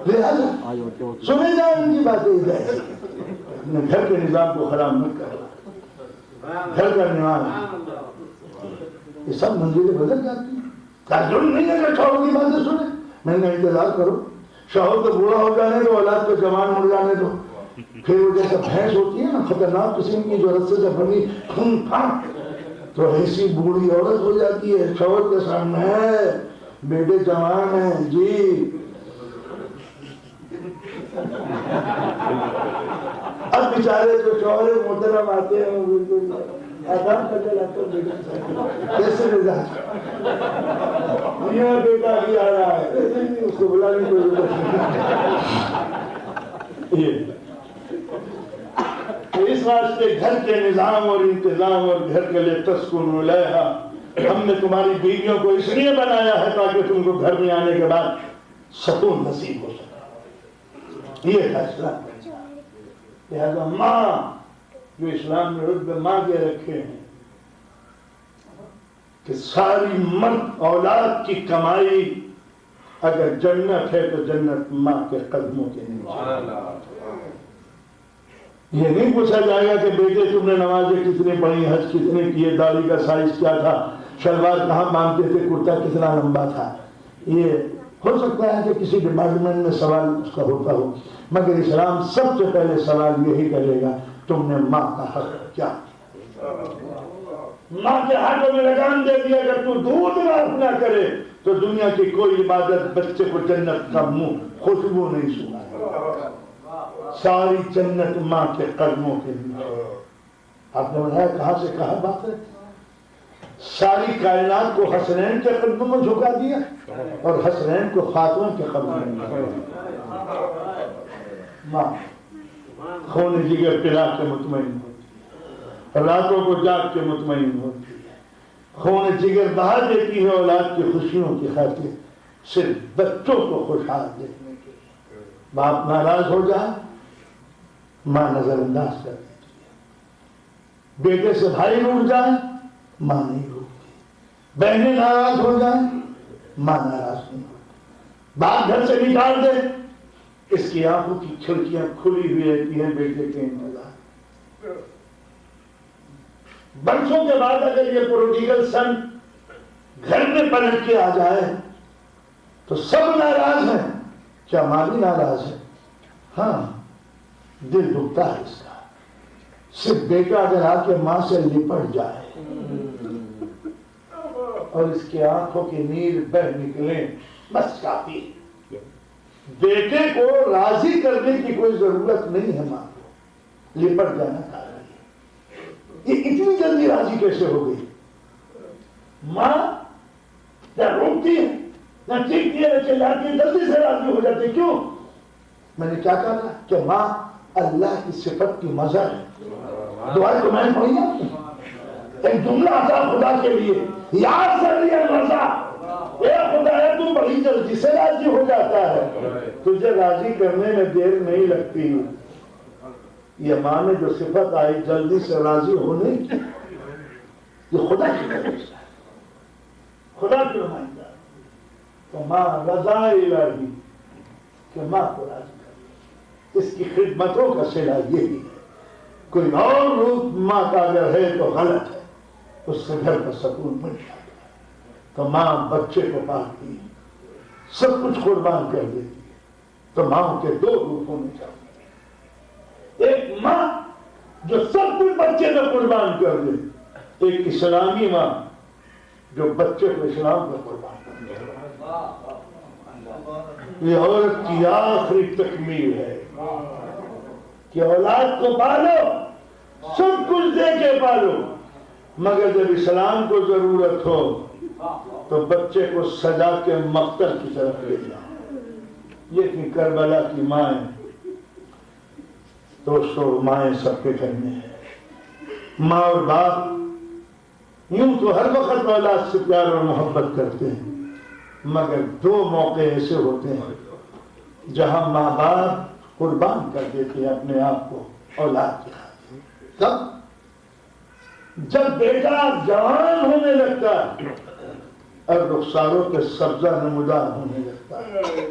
لہذا سنے جائیں ان کی باتیں جائیں، اپنے گھر کے نظام کو خراب مت کرو، گھر کا نظام یہ سب منزلیں بدل جاتی ہیں۔ ضرور نہیں ہے کہ شوہر کی باتیں سنیں، میں نے انتظار کرو، شوہر تو بوڑھا ہو جانے دو، اولاد کو جوان مڑ جانے دو، پھر وہ جیسے بھینس ہوتی ہے نا خطرناک قسم کی جو رسے سے بنی تو ایسی بوڑھی عورت ہو جاتی ہے شوہر کے سامنے، ہے بیٹے جوان ہیں جی، اب بیچارے جو شوہر محترم آتے ہیں وہ بالکل آدم کا جلاتے ہیں، کیسے مزاج یہ بیٹا بھی آ رہا ہے، اس کو بلانے کی ضرورت نہیں۔ اس واسطے گھر کے نظام اور انتظام اور گھر کے لیے تسکن الیہا، ہم نے تمہاری بیویوں کو اس لیے بنایا ہے تاکہ تم کو گھر میں آنے کے بعد سکون نصیب ہو سکے، یہ ہے اسلام۔ لہذا ماں جو اسلام نے رتبے ماں کے رکھے ہیں کہ ساری مرد اولاد کی کمائی اگر جنت ہے تو جنت ماں کے قدموں کے نیچے۔ یہ نہیں پوچھا جائے گا کہ بیٹے تم نے نمازیں کتنے پڑھی، حج کتنے کیے، داڑھی کا سائز کیا تھا، شلوار کہاں باندھتے تھے، کرتا کتنا لمبا تھا۔ یہ ہو سکتا ہے کہ کسی ڈپارٹمنٹ میں سوال اس کا ہوتا ہو، مگر اسلام سب سے پہلے سوال یہی کرے گا تم نے ماں کا حق کیا کیا۔ ماں کے ہاتھوں میں لگام دے دیا اگر تو دودھ معاف نہ کرے تو دنیا کی کوئی عبادت بچے کو جنت کا منہ خوشبو نہیں سنا. ساری جنت ماں کے قدموں کے لیے. آپ نے بتایا کہاں سے کہاں بات ہے. ساری کائنات کو حسنین کے قدموں میں جھکا دیا اور حسنین کو خاتون کے قدموں میں. ماں خون جگر پلا کے مطمئن ہوتی ہے, راتوں کو جاگ کے مطمئن ہوتی ہے, خون جگر بہا دیتی ہے اولاد کی خوشیوں کی خاطر, صرف بچوں کو خوشحال دیکھنے کے لیے. باپ ناراض ہو جائے ماں نظر انداز کر دیتی ہے, بیٹے سے بھائی روٹ جائے ماں نہیں روکتی, بہنیں ناراض ہو جائیں ماں ناراض نہیں ہوتی, باپ گھر سے نکال دے اس کی آنکھوں کی کھڑکیاں کھلی ہوئی رہتی ہیں بیٹے کے انتظار. برسوں کے بعد اگر یہ پروڈیگل سن گھر میں پلٹ کے آ جائے تو سب ناراض ہیں. کیا ماں بھی ناراض ہے؟ ہاں, دل دکھتا ہے اس کا. صرف بیٹا اگر آ کے ماں سے لپٹ جائے اور اس کی آنکھوں کی نیل بہ نکلیں بس کافی. بیٹے کو راضی کرنے کی کوئی ضرورت نہیں ہے ماں کو, لپٹ جانا کافی ہے. یہ اتنی جلدی راضی کیسے ہو گئی؟ ماں نہ روکتی ہے نہ چیختی ہے نہ چلاتی ہے, جلدی سے راضی ہو جاتی. کیوں؟ میں نے کیا کہا کہ ماں اللہ کی صفت کی مظہر ہے. دعا کو میں نے پڑھی ایک جملہ آتا خدا کے لیے, یاد کر لیا رضا, اے خدا ہے تو بڑی جلدی سے راضی ہو جاتا ہے, تجھے راضی کرنے میں دیر نہیں لگتی. یہ ماں میں جو صفت آئی جلدی سے راضی ہونے کی, یہ خدا کی طرف سے ہے, خدا کی نمائندہ. تو ماں رضا الہی کہ ماں کو راضی کر, اس کی خدمتوں کا صلہ یہی ہے. کوئی اور روپ ماں کا اگر ہے تو غلط ہے, اس سے گھر کا سکون مل جاتا ہے. تو ماں بچے کو پالتی ہے, سب کچھ قربان کر دیتی ہے. تو ماں کے دو روپ ہونے چاہیے, ایک ماں جو سب کچھ بچے کو قربان کر دے, ایک اسلامی ماں جو بچے کو اسلام کو قربان کر دے. یہ عورت کی آخری تکمیل ہے کہ اولاد کو پالو, سب کچھ دے کے پالو, مگر جب اسلام کو ضرورت ہو تو بچے کو سجا کے مقتل کی طرف لے جاؤ. یہ کہ کربلا کی مائیں, دوستو مائیں سب کے گھر میں ہیں. ماں اور باپ یوں تو ہر وقت اولاد سے پیار اور محبت کرتے ہیں, مگر دو موقع ایسے ہوتے ہیں جہاں ماں باپ قربان کر دیتے ہیں اپنے آپ کو اولاد کی خاطر. کب؟ جب بیٹا جوان ہونے لگتا ہے اور رخساروں کے سبزہ نمودار ہونے لگتا ہے,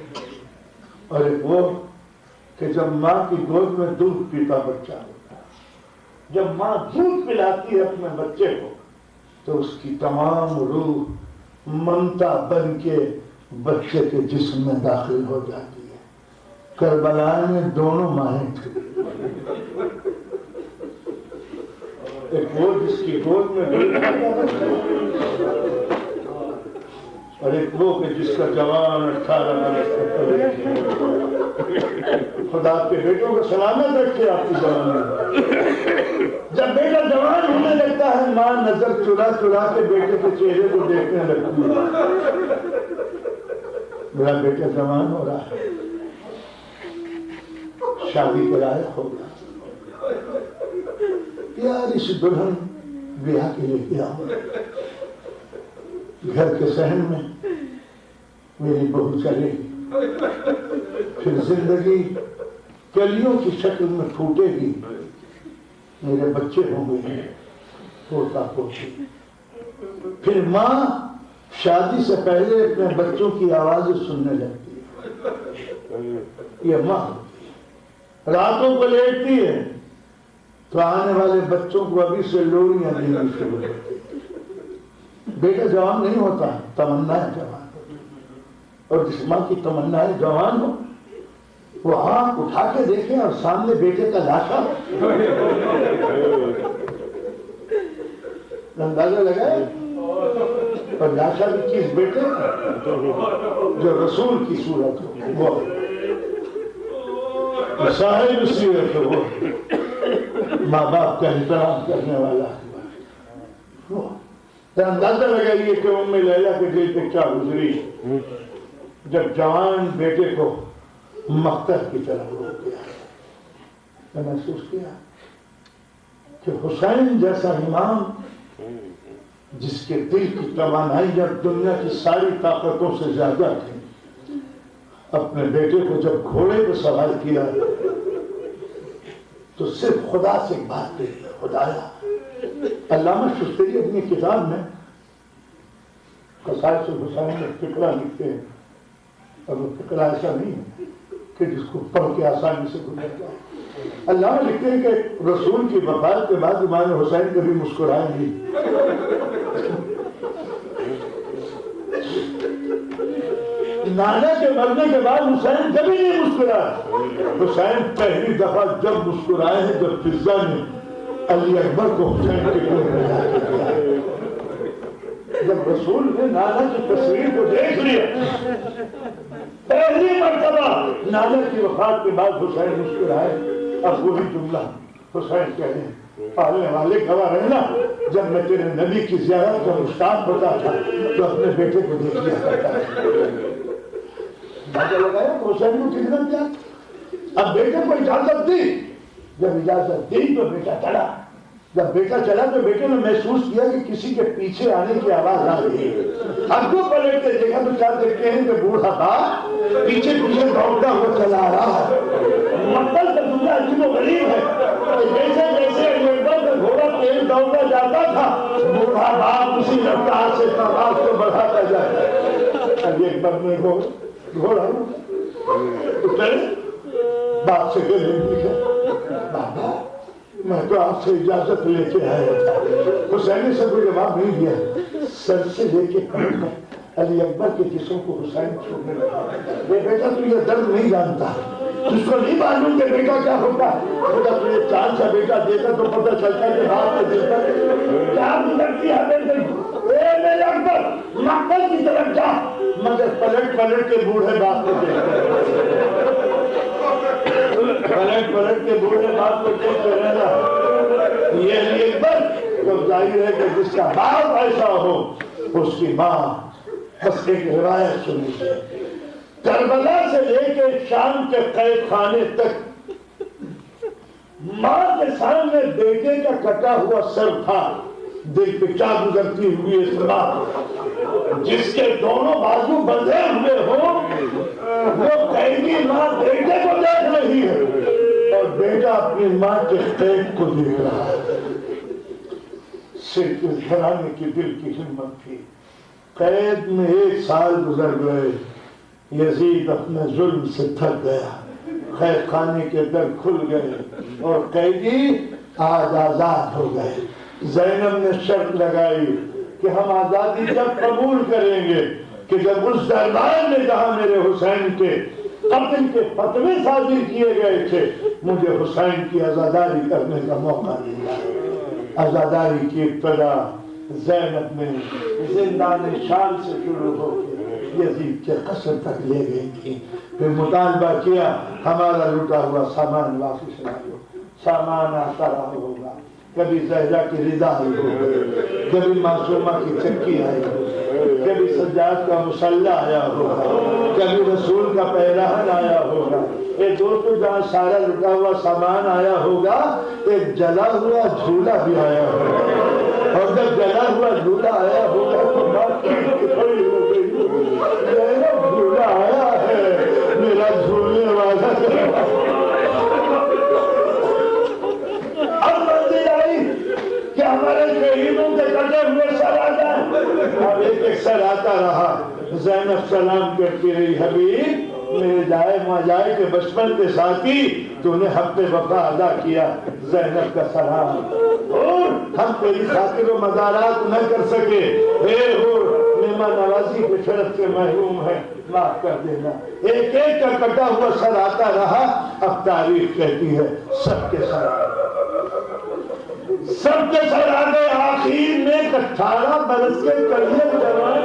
اور ایک وہ کہ جب ماں کی گود میں دودھ پیتا بچہ ہوتا ہے, جب ماں دودھ پلاتی ہے اپنے بچے کو تو اس کی تمام روح ممتا بن کے بچے کے جسم میں داخل ہو جاتی ہے. کربلا میں دونوں مائیں تھیں, ایک وہ جس کی گود میں اور ایک وہ کہ جس کا جوان 18 برس کا. خدا کے بیٹوں کو سلامت رکھے آپ کی جوانی. جب بیٹا جوان ہونے لگتا ہے ماں نظر چرا چرا کے بیٹے کے چہرے کو دیکھنے لگتی ہے, میرا بیٹا جوان ہو رہا ہے, شادی کے لائق ہو گیا, یار اس دلہن بیاہ کے لیے کیا ہو. گھر کے صحن میں میری بہو چلے گی, پھر زندگی کلیوں کی شکل میں پھوٹے گی, میرے بچے ہوں گے پوتا پوتی. پھر ماں شادی سے پہلے اپنے بچوں کی آوازیں سننے لگتی ہے. یہ ماں راتوں کو لیٹتی ہے تو آنے والے بچوں کو ابھی سے لوریاں دینی شروع ہوتی. بیٹا جوان نہیں ہوتا, تمنا ہے جوان ہوتی, اور جس ماں کی تمنا ہے جوان ہو وہ آنکھ اٹھا کے دیکھیں اور سامنے بیٹے کا لاشا ہو. اندازہ لگائے؟ اور لاشا بھی چیز بیٹے جو رسول کی صورت ہو، وہ صاحب سیرت ہو، وہ ماں باپ کا احترام کرنے والا وہ اندازہ لگائیے کہ ام لیلہ کے دل پہ کیا گزری جب جوان بیٹے کو مقتل کی طرح ہو گیا۔ میں محسوس کیا کہ حسین جیسا امام جس کے دل کی توانائی جب دنیا کی ساری طاقتوں سے زیادہ تھی، اپنے بیٹے کو جب گھوڑے پہ سوار کیا تو صرف خدا سے بات کری، خدایا۔ علامہ شستری اپنی کتاب میں قصائص الحسین میں فقرہ لکھتے ہیں، اور وہ فقرہ ایسا نہیں ہے کہ جس کو پڑھ کے آسانی سے گزر جائے۔ علامہ لکھتے ہیں کہ رسول کی وفات کے بعد امام حسین کبھی مسکرائے نہیں۔ نانا کے مرنے کے بعد حسین کبھی نہیں مسکرائے۔ حسین پہلی دفعہ جب مسکرائے ہیں جب فضا نے علی اکبر کو حسین کے گھر میں لا کے دیا۔ جب رسول نے نانا کی تصویر کو دیکھ لیا، پہلی مرتبہ نانا کی وفات کے بعد حسین مسکرائے۔ اب وہی جملہ حسین کہہ رہے ہیں، پالنے والے گواہ رہنا، جب میں تیرے نبی کی زیارت کا مشتاق ہوتا تھا تو اپنے بیٹے کو دیکھ لیا کرتا تھا۔ لگایا حسین کو کتنا کیا؟ اب بیٹے کو اجازت دی، جب اجازت دی تو بیٹا چلا۔ جب بیٹا چلا تو بیٹے نے محسوس کیا کہ کسی کے پیچھے آنے کی آواز آ رہی ہے۔ اب کو پلٹ کے دیکھا تو کیا دیکھتے ہیں کہ بوڑھا باپ پیچھے پیچھے دوڑتا ہوا چلا آ رہا ہے۔ مقتل کا جملہ عجیب و غریب ہے کہ جیسے جیسے گھوڑا تیز دوڑتا جاتا تھا، بوڑھا باپ اسی رفتار سے آواز کو بڑھاتا جاتا ہے۔ اب ایک بار میں گھوڑا باپ سے گلے ملا، بابا میں تو آپ سے اجازت لے کے آیا تھا۔ حسین نے سب کو جواب نہیں دیا، سر سے لے کے پڑھ کر علی اکبر کے جسم کو حسین چھوڑنے لگا۔ یہ بیٹا تو یہ درد نہیں جانتا، جس کو نہیں معلوم کہ بیٹا کیا ہوتا ہے، بیٹا تو یہ چاند سا بیٹا دیتا تو پتہ چلتا کہ باپ کو دیتا کیا گزرتی ہے بیٹے۔ اے میرے اکبر مقتل کی طرف جا، مگر پلٹ پلٹ کے بوڑھے باپ کو دیکھتے پلٹ کے بوڑھے باپ کو دیکھتے رہنا۔ یہ علی اکبر تو ظاہر ہے کہ جس کا باپ ایسا ہو اس کی ماں حسن کی روایت سنی ہے۔ کربلا سے لے کے شام کے قید خانے تک ماں کے سامنے بیٹے کا کٹا ہوا سر تھا، دل پہ کیا گزرتی ہوئی اس ماں جس کے دونوں بازو بندھے ہوئے ہوں، وہ قیدی ماں بیٹے کو دیکھ رہی ہے اور بیٹا اپنی ماں کے قید کو دیکھ رہا ہے۔ صرف اس گھرانے کی دل کی ہمت تھی۔ قید میں 1 سال گزر گئے، یزید اپنے ظلم سے تھک گیا، قید خانے کے در کھل گئے اور قیدی آج آزاد ہو گئے۔ زینب نے شرط لگائی کہ ہم آزادی جب قبول کریں گے کہ جب اس دربار میں جہاں میرے حسین کے قتل کے فتوے صادر کیے گئے تھے مجھے حسین کی عزاداری کرنے کا موقع ملا۔ عزاداری کی ابتدا زینب نے زندان شام سے شروع ہو کے یزید کے قصر تک لے گئی تھی، پھر مطالبہ کیا ہمارا لوٹا ہوا سامان واپس لا دو۔ سامان آتا رہا ہوگا، کبھی زہرا کی رضا آئی ہوگی، کبھی معصومہ کی چکی آئی ہوگی، کبھی سجاد کا مسلح آیا ہوگا، کبھی رسول کا پہلہن آیا ہوگا۔ ایک دوستو جہاں سارا لٹا ہوا سامان آیا ہوگا ایک جلا ہوا جھولا بھی آیا ہوگا، اور جب جلا ہوا جھولا آیا ہوگا تو بات کھڑی ہو گئی، میرا جھولا آیا ہے، میرا جھولنے والا کہ ہمارے شہیدوں کے کٹے ہوئے سر آتا ہے۔ اب ایک سر آتا رہا۔ زینب سلام کرتی رہی، حبیب میرے جائے ماں جائے کہ بچپن کے ساتھی تو نے حق وفا ادا کیا۔ زینب کا سلام، اور ہم تیری خاطر و مزارات نہ کر سکے، اے ہور مہمان نوازی کے شرف سے محروم ہے، معاف کر دینا۔ ایک ایک کا کٹا ہوا سر آتا رہا۔ اب تاریخ کہتی ہے سب کے سر سب کے سر آ گئے. آخر میں 18 برس کے کڑیے جوان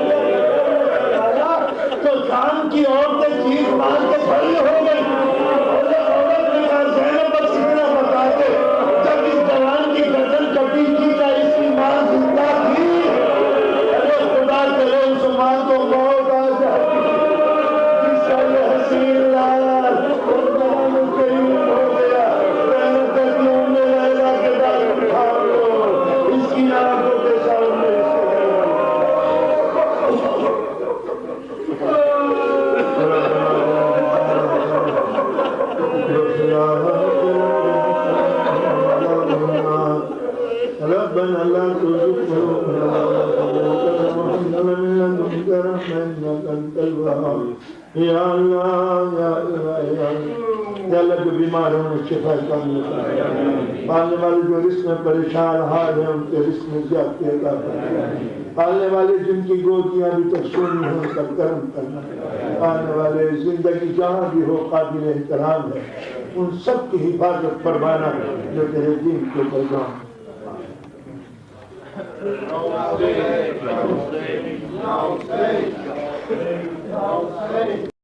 تو کام کی عورتیں چیز مان کے کھڑی ہو گئی. عورت نے کہا زینب بس اتنا بتا دے جب اس جوان کی گردن کٹی تھی کیا اس کی ماں زندہ تھی؟ ارے خدا کرے اس ماں کو موت آ جاتی. جس کا یہ حسین لال قربان کریم ہو گیا. تکیوں میں لیلا کے بعد اٹھا لو اس کی آنکھوں کے سامنے. ربنا لا تزغ قلوبنا بعد إذ هديتنا وهب لنا من لدنك رحمة إنك أنت الوهاب. یا اللہ یا الہ یا اللہ جو بیمار ہیں انہیں شفا کامل فرما. پالنے والے جو رزق میں پریشان حال ہیں ان کے رزق میں زیادتی عطا فرما. پالنے والے جن کی گودیاں ابھی تک سونی ہیں ان کا کرم کرنا. پالنے والے زندگی جہاں بھی ہو قابل احترام ہے ان سب کی حفاظت فرمانا جو تیرے دین کے پیغام. No,